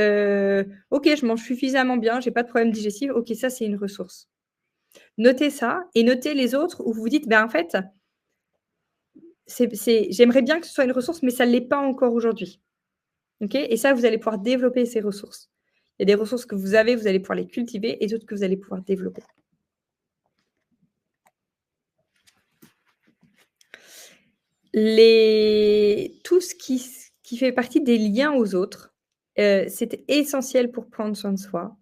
Speaker 2: OK, je mange suffisamment bien, j'ai pas de problème digestif, OK, ça, c'est une ressource. Notez ça et notez les autres où vous vous dites, ben en fait, j'aimerais bien que ce soit une ressource, mais ça ne l'est pas encore aujourd'hui. OK? Et ça, vous allez pouvoir développer ces ressources. Il y a des ressources que vous avez, vous allez pouvoir les cultiver et d'autres que vous allez pouvoir développer. Tout ce qui fait partie des liens aux autres, c'est essentiel pour prendre soin de soi.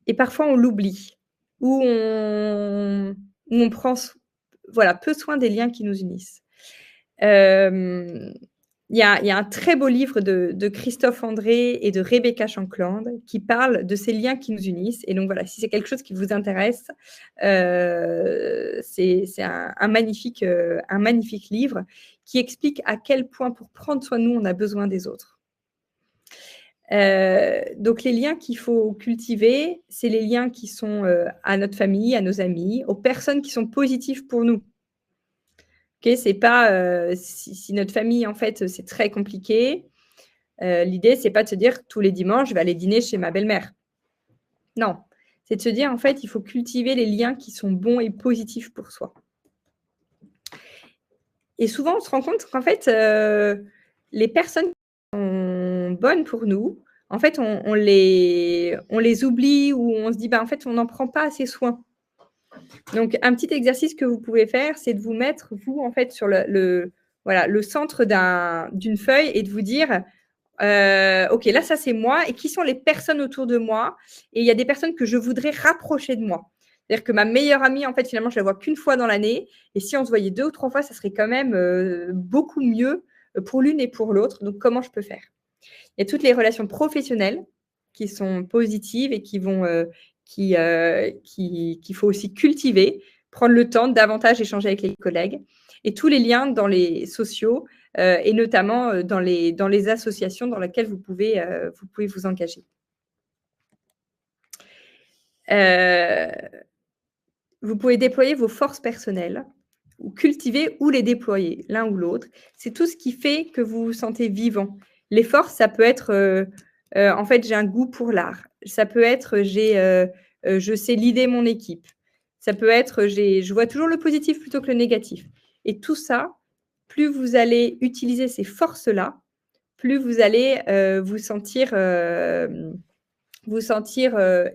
Speaker 2: Et parfois, on l'oublie ou on prend peu soin des liens qui nous unissent. Il y a un très beau livre de Christophe André et de Rebecca Shankland qui parle de ces liens qui nous unissent. Et donc voilà, si c'est quelque chose qui vous intéresse, c'est un magnifique livre qui explique à quel point pour prendre soin de nous, on a besoin des autres. Donc les liens qu'il faut cultiver, c'est les liens qui sont à notre famille, à nos amis, aux personnes qui sont positives pour nous. Okay, c'est pas si notre famille, en fait, c'est très compliqué. L'idée, c'est pas de se dire tous les dimanches, je vais aller dîner chez ma belle-mère. Non, c'est de se dire, en fait, il faut cultiver les liens qui sont bons et positifs pour soi. Et souvent, on se rend compte qu'en fait, les personnes qui sont bonnes pour nous, en fait, on les oublie ou on se dit, bah, en fait, on n'en prend pas assez soin. Donc, un petit exercice que vous pouvez faire, c'est de vous mettre, vous, en fait, sur le centre d'une feuille et de vous dire, OK, là, ça, c'est moi. Et qui sont les personnes autour de moi? Et il y a des personnes que je voudrais rapprocher de moi. C'est-à-dire que ma meilleure amie, en fait, finalement, je la vois qu'une fois dans l'année. Et si on se voyait 2 ou 3 fois, ça serait quand même beaucoup mieux pour l'une et pour l'autre. Donc, comment je peux faire? Il y a toutes les relations professionnelles qui sont positives et qu'il faut aussi cultiver, prendre le temps de davantage échanger avec les collègues et tous les liens dans les sociaux et notamment dans les associations dans lesquelles vous pouvez vous engager. Vous pouvez déployer vos forces personnelles ou cultiver ou les déployer, l'un ou l'autre. C'est tout ce qui fait que vous vous sentez vivant. Les forces, ça peut être, en fait, j'ai un goût pour l'art. Ça peut être, je sais leader mon équipe. Ça peut être, je vois toujours le positif plutôt que le négatif. Et tout ça, plus vous allez utiliser ces forces-là, plus vous allez vous sentir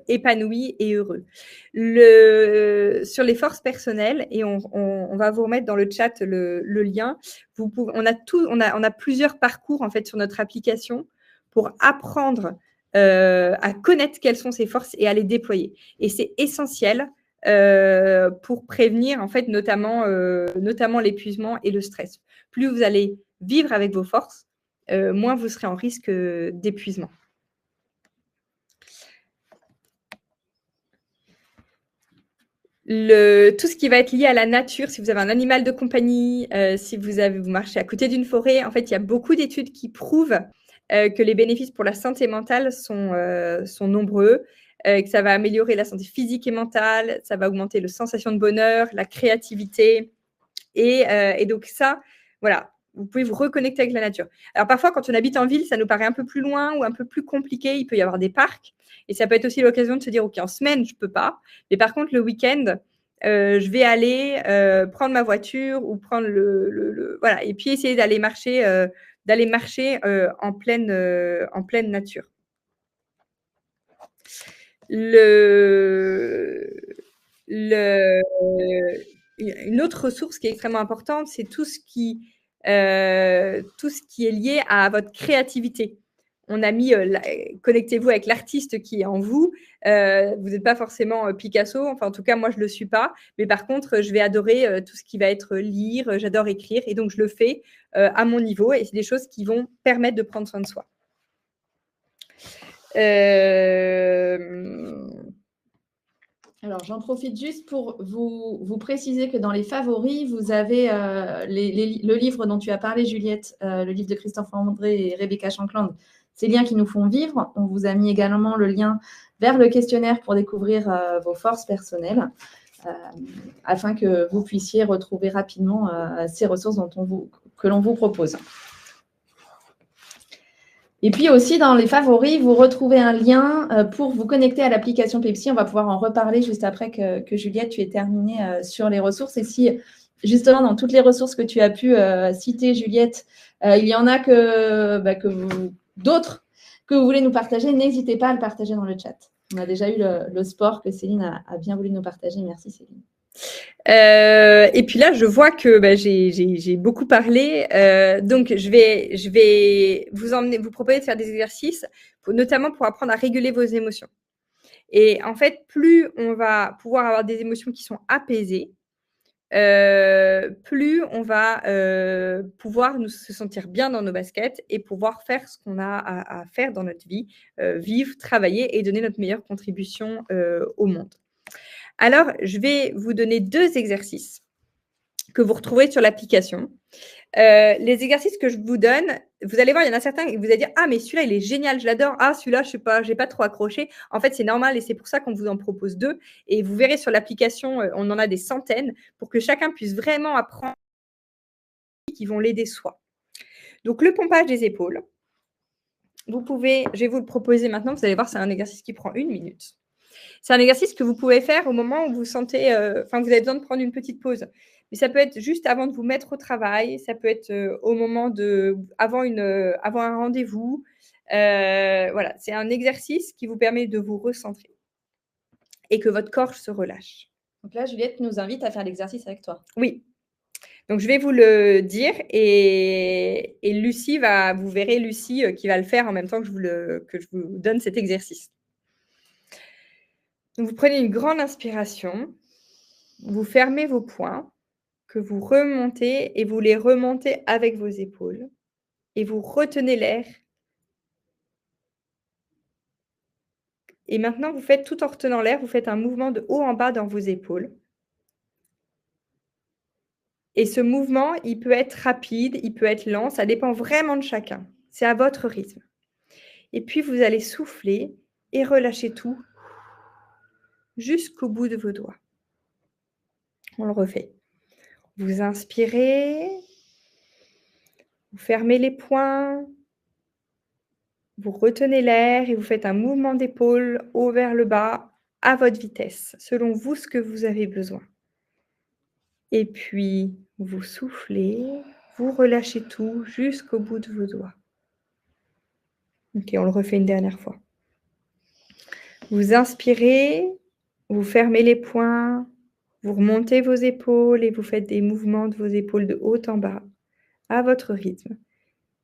Speaker 2: épanoui et heureux. Sur les forces personnelles, et on va vous remettre dans le chat le lien, on a plusieurs parcours en fait sur notre application pour apprendre à connaître quelles sont ces forces et à les déployer. Et c'est essentiel pour prévenir en fait notamment l'épuisement et le stress. Plus vous allez vivre avec vos forces, moins vous serez en risque d'épuisement. Tout ce qui va être lié à la nature, si vous avez un animal de compagnie, si vous marchez à côté d'une forêt, en fait, il y a beaucoup d'études qui prouvent que les bénéfices pour la santé mentale sont nombreux, que ça va améliorer la santé physique et mentale, ça va augmenter la sensation de bonheur, la créativité. Et donc ça, voilà, vous pouvez vous reconnecter avec la nature. Alors parfois, quand on habite en ville, ça nous paraît un peu plus loin ou un peu plus compliqué. Il peut y avoir des parcs. Et ça peut être aussi l'occasion de se dire, OK, en semaine, je ne peux pas. Mais par contre, le week-end, je vais aller prendre ma voiture ou prendre voilà, et puis essayer d'aller marcher en pleine nature. Une autre ressource qui est extrêmement importante, c'est tout ce qui est lié à votre créativité. on a mis connectez-vous avec l'artiste qui est en vous. Vous n'êtes pas forcément Picasso, enfin en tout cas moi je ne le suis pas, mais par contre je vais adorer tout ce qui va être lire, j'adore écrire et donc je le fais à mon niveau et c'est des choses qui vont permettre de prendre soin de soi.
Speaker 3: Alors, j'en profite juste pour vous préciser que dans les favoris, vous avez le livre dont tu as parlé, Juliette, le livre de Christophe André et Rebecca Shankland, ces liens qui nous font vivre. On vous a mis également le lien vers le questionnaire pour découvrir vos forces personnelles, afin que vous puissiez retrouver rapidement ces ressources que l'on vous propose. Et puis aussi, dans les favoris, vous retrouvez un lien pour vous connecter à l'application Pepsi. On va pouvoir en reparler juste après que Juliette, tu aies terminé sur les ressources. Et si, justement, dans toutes les ressources que tu as pu citer, Juliette, il y en a d'autres que vous voulez nous partager, n'hésitez pas à le partager dans le chat. On a déjà eu le sport que Céline a bien voulu nous partager. Merci, Céline.
Speaker 2: Et puis là, je vois que j'ai beaucoup parlé. Donc, je vais vous proposer de faire des exercices, notamment pour apprendre à réguler vos émotions. Et en fait, plus on va pouvoir avoir des émotions qui sont apaisées, plus on va pouvoir se sentir bien dans nos baskets et pouvoir faire ce qu'on a à faire dans notre vie, vivre, travailler et donner notre meilleure contribution au monde. Alors, je vais vous donner 2 exercices que vous retrouverez sur l'application. Les exercices que je vous donne, vous allez voir, il y en a certains qui vous allez dire « Ah, mais celui-là, il est génial, je l'adore. Ah, celui-là, je sais pas, j'ai pas trop accroché. » En fait, c'est normal et c'est pour ça qu'on vous en propose 2. Et vous verrez sur l'application, on en a des centaines pour que chacun puisse vraiment apprendre qui vont l'aider soi. Donc, le pompage des épaules. Je vais vous le proposer maintenant. Vous allez voir, c'est un exercice qui prend 1 minute. C'est un exercice que vous pouvez faire au moment où vous sentez, vous avez besoin de prendre une petite pause. Mais ça peut être juste avant de vous mettre au travail, ça peut être au moment avant un rendez-vous. Voilà, c'est un exercice qui vous permet de vous recentrer et que votre corps se relâche.
Speaker 3: Donc là, Juliette nous invite à faire l'exercice avec toi.
Speaker 2: Oui. Donc, je vais vous le dire et Lucie vous verrez Lucie qui va le faire en même temps que je vous donne cet exercice. Donc, vous prenez une grande inspiration, vous fermez vos poings, que vous remontez et vous les remontez avec vos épaules et vous retenez l'air. Et maintenant, vous faites tout en retenant l'air, vous faites un mouvement de haut en bas dans vos épaules. Et ce mouvement, il peut être rapide, il peut être lent, ça dépend vraiment de chacun. C'est à votre rythme. Et puis, vous allez souffler et relâcher tout jusqu'au bout de vos doigts. On le refait. Vous inspirez, vous fermez les poings, vous retenez l'air et vous faites un mouvement d'épaule haut vers le bas à votre vitesse, selon vous ce que vous avez besoin. Et puis, vous soufflez, vous relâchez tout jusqu'au bout de vos doigts. Ok, on le refait une dernière fois. Vous inspirez, vous fermez les poings, vous remontez vos épaules et vous faites des mouvements de vos épaules de haut en bas à votre rythme.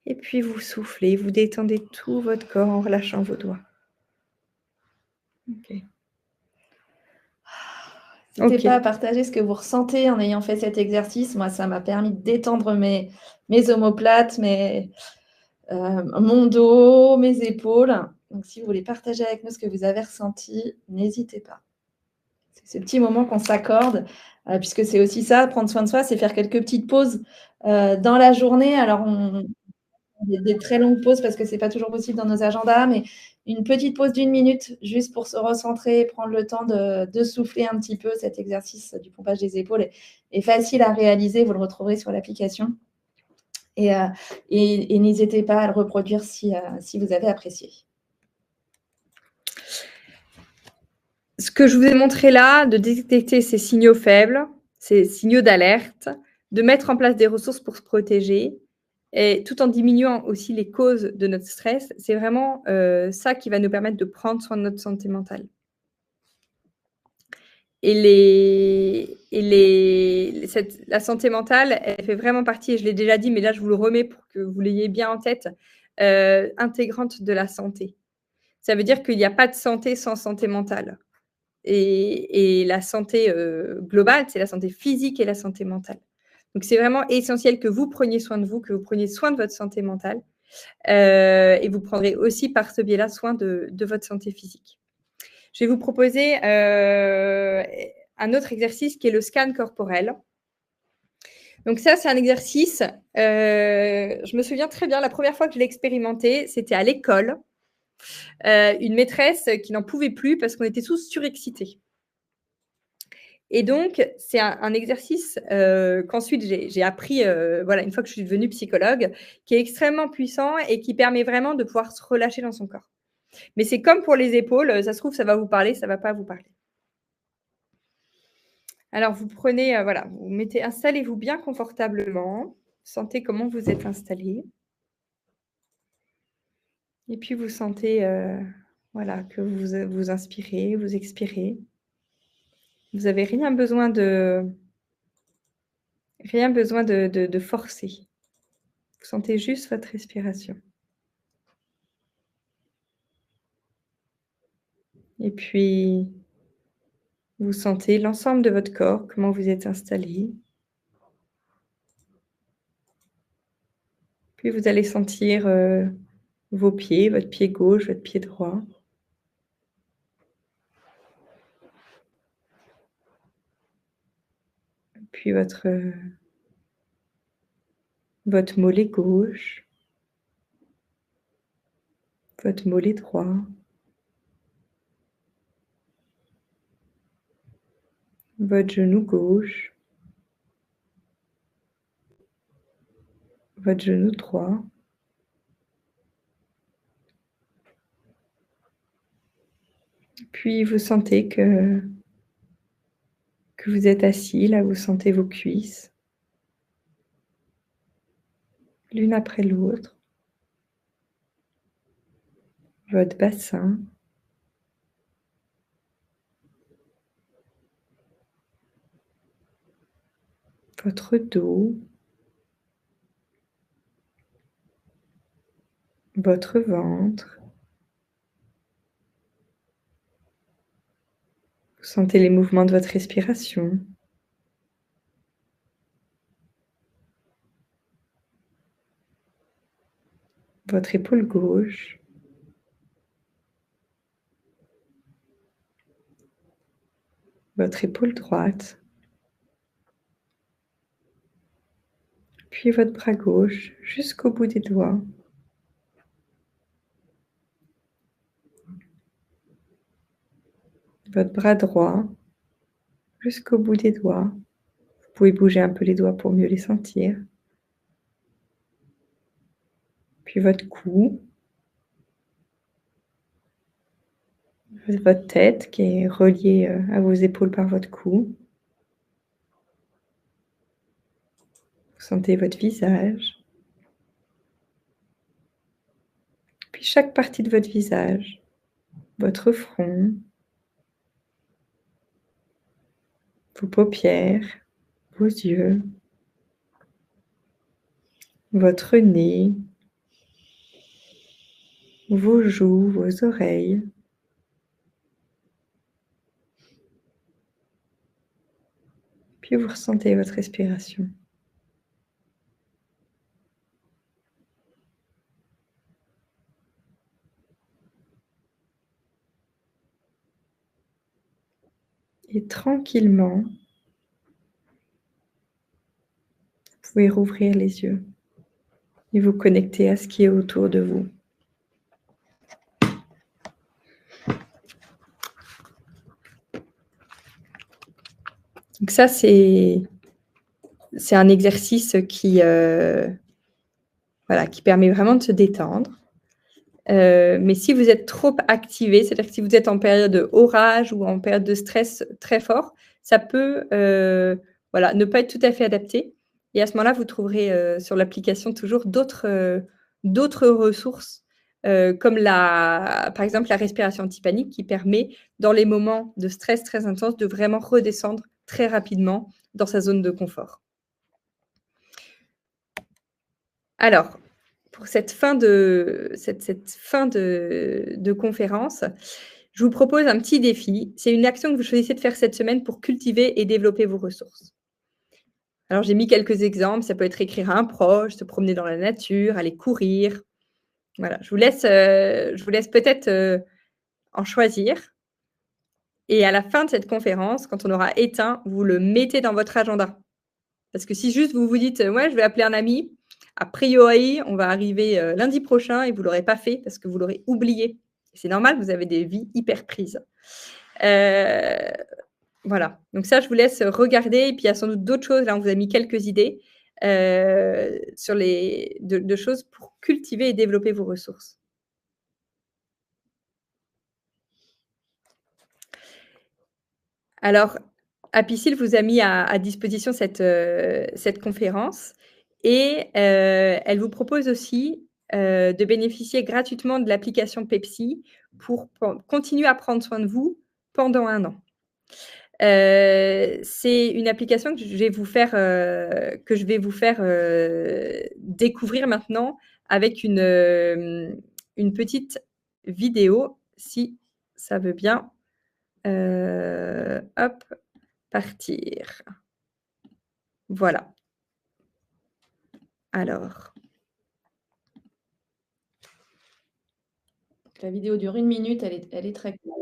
Speaker 2: Et puis vous soufflez, vous détendez tout votre corps en relâchant vos doigts. Ok.
Speaker 3: N'hésitez pas à partager ce que vous ressentez en ayant fait cet exercice. Moi, ça m'a permis de détendre mes omoplates, mon dos, mes épaules. Donc, si vous voulez partager avec nous ce que vous avez ressenti, n'hésitez pas. C'est ce petit moment qu'on s'accorde, puisque c'est aussi ça, prendre soin de soi, c'est faire quelques petites pauses dans la journée. Alors, des très longues pauses parce que ce n'est pas toujours possible dans nos agendas, mais une petite pause d'1 minute juste pour se recentrer, prendre le temps de souffler un petit peu. Cet exercice du pompage des épaules est facile à réaliser, vous le retrouverez sur l'application. Et n'hésitez pas à le reproduire si vous avez apprécié.
Speaker 2: Ce que je vous ai montré là, de détecter ces signaux faibles, ces signaux d'alerte, de mettre en place des ressources pour se protéger, et tout en diminuant aussi les causes de notre stress, c'est vraiment ça qui va nous permettre de prendre soin de notre santé mentale. Et la santé mentale, elle fait vraiment partie, et je l'ai déjà dit, mais là, je vous le remets pour que vous l'ayez bien en tête, intégrante de la santé. Ça veut dire qu'il n'y a pas de santé sans santé mentale. Et la santé globale, c'est la santé physique et la santé mentale. Donc, c'est vraiment essentiel que vous preniez soin de vous, que vous preniez soin de votre santé mentale. Et vous prendrez aussi par ce biais-là soin de votre santé physique. Je vais vous proposer un autre exercice qui est le scan corporel. Donc ça, c'est un exercice, je me souviens très bien, la première fois que je l'ai expérimenté, c'était à l'école. Une maîtresse qui n'en pouvait plus parce qu'on était tous surexcités. Et donc, c'est un exercice qu'ensuite j'ai appris, voilà, une fois que je suis devenue psychologue, qui est extrêmement puissant et qui permet vraiment de pouvoir se relâcher dans son corps. Mais c'est comme pour les épaules, ça se trouve, ça va vous parler, ça ne va pas vous parler. Alors, vous prenez, voilà, vous mettez, installez-vous bien confortablement. Sentez comment vous êtes installé. Et puis, vous sentez voilà, que vous inspirez, vous expirez. Vous n'avez rien besoin de forcer. Vous sentez juste votre respiration. Et puis, vous sentez l'ensemble de votre corps, comment vous êtes installé. Puis, vous allez sentir vos pieds, votre pied gauche, votre pied droit. Puis, votre mollet gauche, votre mollet droit. Votre genou gauche, votre genou droit, puis vous sentez que vous êtes assis, là vous sentez vos cuisses, l'une après l'autre, votre bassin, votre dos, votre ventre. Vous sentez les mouvements de votre respiration. Votre épaule gauche. Votre épaule droite. Puis votre bras gauche jusqu'au bout des doigts. Votre bras droit jusqu'au bout des doigts. Vous pouvez bouger un peu les doigts pour mieux les sentir. Puis votre cou. Votre tête qui est reliée à vos épaules par votre cou. Vous sentez votre visage. Puis chaque partie de votre visage. Votre front. Vos paupières. Vos yeux. Votre nez. Vos joues, vos oreilles. Puis vous ressentez votre respiration. Et tranquillement, vous pouvez rouvrir les yeux et vous connecter à ce qui est autour de vous. Donc ça, c'est un exercice qui permet vraiment de se détendre. Mais si vous êtes trop activé, c'est-à-dire que si vous êtes en période de orage ou en période de stress très fort, ça peut ne pas être tout à fait adapté. Et à ce moment-là, vous trouverez sur l'application toujours d'autres ressources, comme par exemple la respiration anti-panique qui permet, dans les moments de stress très intense, de vraiment redescendre très rapidement dans sa zone de confort. Alors, cette fin de conférence, je vous propose un petit défi. C'est une action que vous choisissez de faire cette semaine pour cultiver et développer vos ressources. Alors, j'ai mis quelques exemples. Ça peut être écrire à un proche, se promener dans la nature, aller courir. Voilà, je vous laisse peut-être en choisir. Et à la fin de cette conférence, quand on aura éteint, vous le mettez dans votre agenda. Parce que si juste vous vous dites, ouais, je vais appeler un ami, a priori, on va arriver lundi prochain et vous ne l'aurez pas fait parce que vous l'aurez oublié. C'est normal, vous avez des vies hyper prises. Voilà, donc ça, je vous laisse regarder. Et puis, il y a sans doute d'autres choses. Là, on vous a mis quelques idées sur de choses pour cultiver et développer vos ressources. Alors, Apicil vous a mis à disposition cette conférence et elle vous propose aussi de bénéficier gratuitement de l'application Pepsi pour continuer à prendre soin de vous pendant 1 an. C'est une application que je vais vous faire découvrir maintenant avec une petite vidéo, si ça veut bien. Hop, partir. Voilà. Alors.
Speaker 3: La vidéo dure 1 minute, elle est très courte.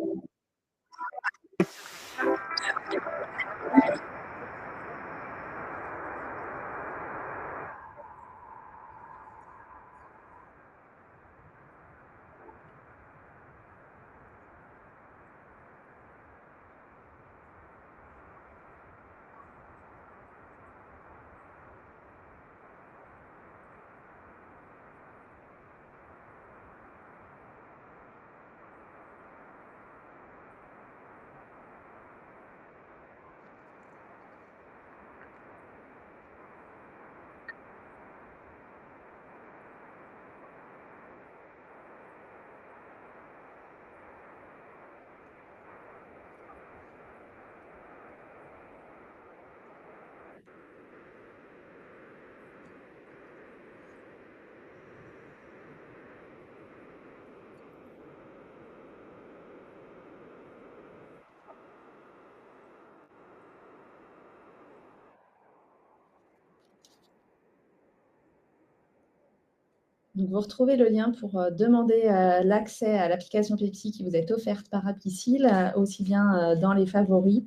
Speaker 3: Donc, vous retrouvez le lien pour demander l'accès à l'application Pepsi qui vous est offerte par Apicil, aussi bien dans les favoris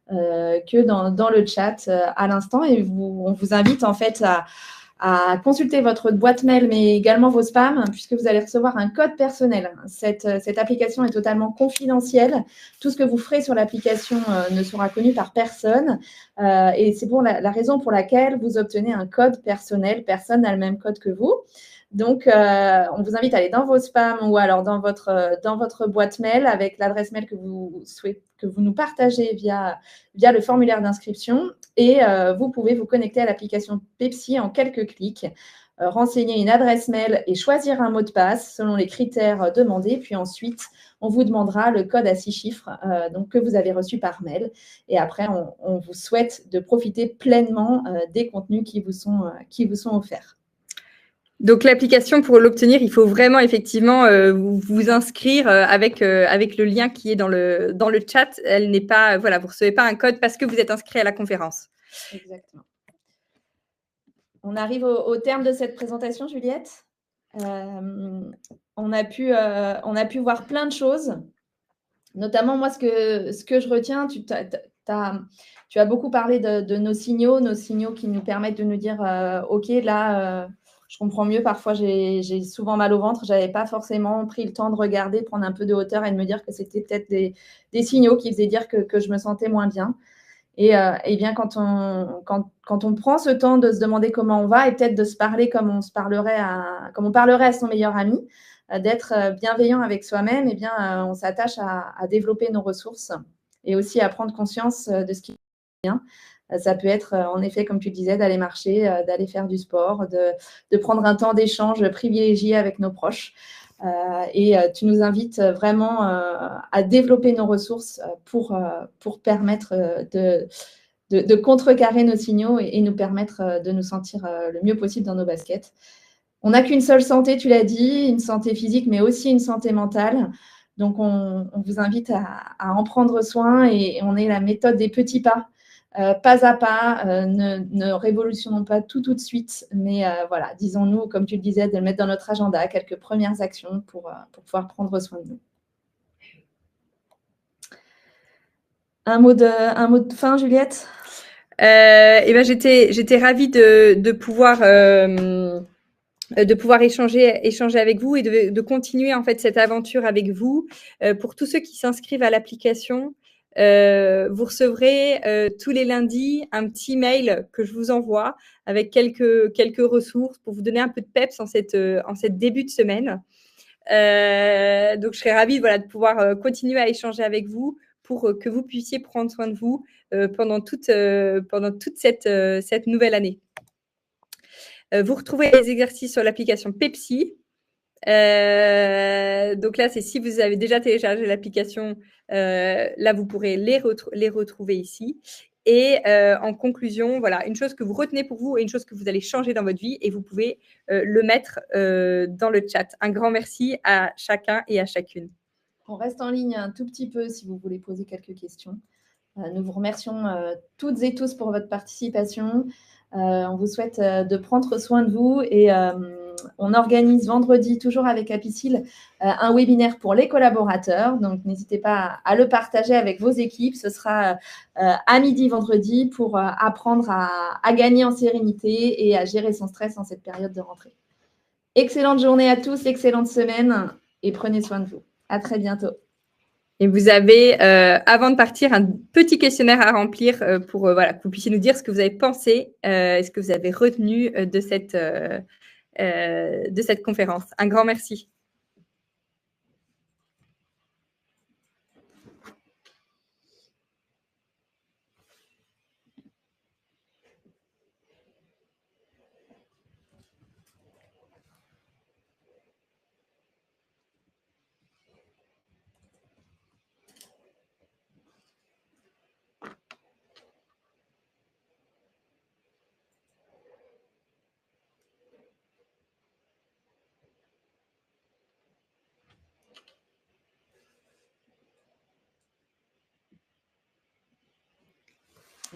Speaker 3: que dans le chat à l'instant. Et on vous invite en fait à consulter votre boîte mail, mais également vos spams, puisque vous allez recevoir un code personnel. Cette application est totalement confidentielle. Tout ce que vous ferez sur l'application ne sera connu par personne. Et c'est pour la raison pour laquelle vous obtenez un code personnel. Personne n'a le même code que vous. Donc, on vous invite à aller dans vos spams ou alors dans votre boîte mail avec l'adresse mail que vous nous partagez via le formulaire d'inscription. Et vous pouvez vous connecter à l'application Pepsi en quelques clics, renseigner une adresse mail et choisir un mot de passe selon les critères demandés. Puis ensuite, on vous demandera le code à 6 chiffres donc que vous avez reçu par mail. Et après, on vous souhaite de profiter pleinement des contenus qui vous sont offerts.
Speaker 2: Donc, l'application, pour l'obtenir, il faut vraiment effectivement vous inscrire avec le lien qui est dans le chat. Elle n'est pas, voilà, vous ne recevez pas un code parce que vous êtes inscrit à la conférence.
Speaker 3: Exactement. On arrive au terme de cette présentation, Juliette. On a pu voir plein de choses. Notamment, moi, ce que je retiens, tu as beaucoup parlé de nos signaux qui nous permettent de nous dire OK, là, je comprends mieux. Parfois, j'ai souvent mal au ventre. Je n'avais pas forcément pris le temps de regarder, prendre un peu de hauteur et de me dire que c'était peut-être des signaux qui faisaient dire que je me sentais moins bien. Et bien, quand on prend ce temps de se demander comment on va et peut-être de se parler comme on parlerait à son meilleur ami, d'être bienveillant avec soi-même, et bien, on s'attache à développer nos ressources et aussi à prendre conscience de ce qui est bien. Ça peut être, en effet, comme tu le disais, d'aller marcher, d'aller faire du sport, de prendre un temps d'échange privilégié avec nos proches. Et tu nous invites vraiment à développer nos ressources pour permettre de contrecarrer nos signaux et nous permettre de nous sentir le mieux possible dans nos baskets. On n'a qu'une seule santé, tu l'as dit, une santé physique, mais aussi une santé mentale. Donc, on vous invite à en prendre soin et on est la méthode des petits pas. Pas à pas, ne révolutionnons pas tout de suite, mais voilà, disons-nous, comme tu le disais, de le mettre dans notre agenda, quelques premières actions pour pouvoir prendre soin de nous. Un mot de fin, Juliette?
Speaker 2: Eh ben, j'étais ravie de pouvoir échanger avec vous et de continuer en fait cette aventure avec vous. Pour tous ceux qui s'inscrivent à l'application, vous recevrez tous les lundis un petit mail que je vous envoie avec quelques ressources pour vous donner un peu de peps en cette début de semaine. Donc, je serais ravie voilà, de pouvoir continuer à échanger avec vous pour que vous puissiez prendre soin de vous pendant toute cette nouvelle année. Vous retrouvez les exercices sur l'application Pepsi. Donc là, c'est si vous avez déjà téléchargé l'application, là, vous pourrez les retrouver ici. Et en conclusion, voilà, une chose que vous retenez pour vous et une chose que vous allez changer dans votre vie et vous pouvez le mettre dans le chat. Un grand merci à chacun et à chacune.
Speaker 3: On reste en ligne un tout petit peu si vous voulez poser quelques questions. Nous vous remercions toutes et tous pour votre participation. On vous souhaite de prendre soin de vous et on organise vendredi, toujours avec Apicil, un webinaire pour les collaborateurs. Donc, n'hésitez pas à le partager avec vos équipes. Ce sera à midi vendredi pour apprendre à gagner en sérénité et à gérer son stress en cette période de rentrée. Excellente journée à tous, excellente semaine et prenez soin de vous. À très bientôt.
Speaker 2: Et vous avez, avant de partir, un petit questionnaire à remplir pour voilà, que vous puissiez nous dire ce que vous avez pensé, ce que vous avez retenu de cette conférence. Un grand merci.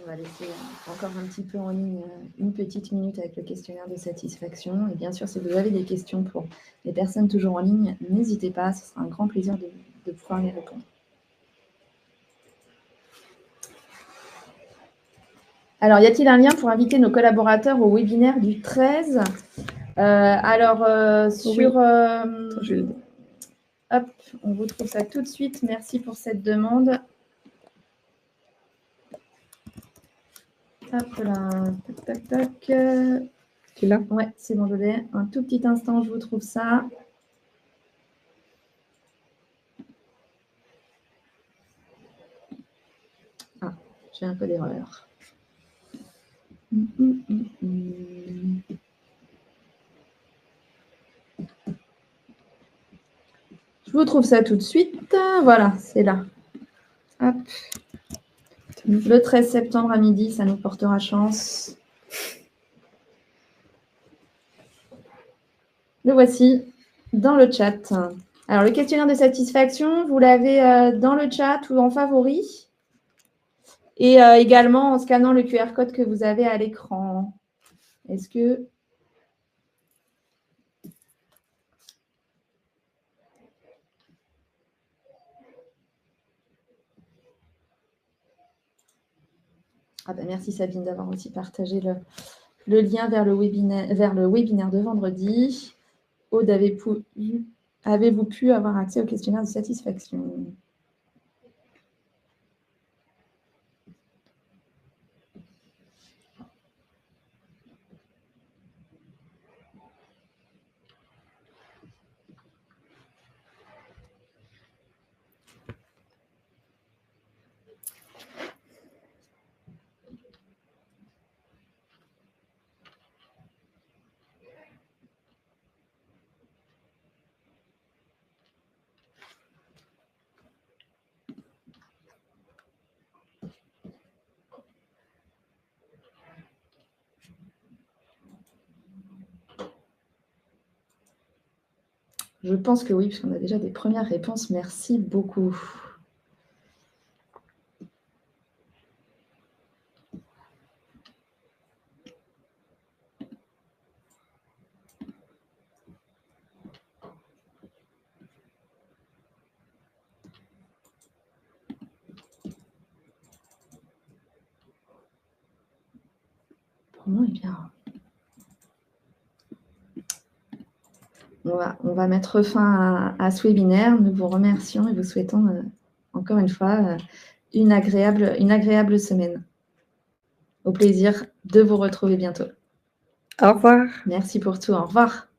Speaker 3: On va laisser encore un petit peu en ligne une petite minute avec le questionnaire de satisfaction. Et bien sûr, si vous avez des questions pour les personnes toujours en ligne, n'hésitez pas, ce sera un grand plaisir de pouvoir les répondre. Alors, y a-t-il un lien pour inviter nos collaborateurs au webinaire du 13 sur...
Speaker 2: Oui.
Speaker 3: Hop, on vous trouve ça tout de suite. Merci pour cette demande. Hop là, tac, tac, tac.
Speaker 2: Tu l'as?
Speaker 3: Ouais, c'est bon, je l'ai. Un tout petit instant, je vous trouve ça. Ah, j'ai un peu d'erreur. Je vous trouve ça tout de suite. Voilà, c'est là. Hop. Le 13 septembre à midi, ça nous portera chance. Le voici dans le chat. Alors, le questionnaire de satisfaction, vous l'avez dans le chat ou en favori. Et également en scannant le QR code que vous avez à l'écran. Est-ce que... Ah ben, merci Sabine d'avoir aussi partagé le lien vers le webinaire de vendredi. Aude, avez-vous pu avoir accès au questionnaire de satisfaction? Je pense que oui, puisqu'on a déjà des premières réponses. Merci beaucoup. Bon, eh bien, on va mettre fin à ce webinaire. Nous vous remercions et vous souhaitons encore une fois une agréable semaine. Au plaisir de vous retrouver bientôt.
Speaker 2: Au revoir.
Speaker 3: Merci pour tout. Au revoir.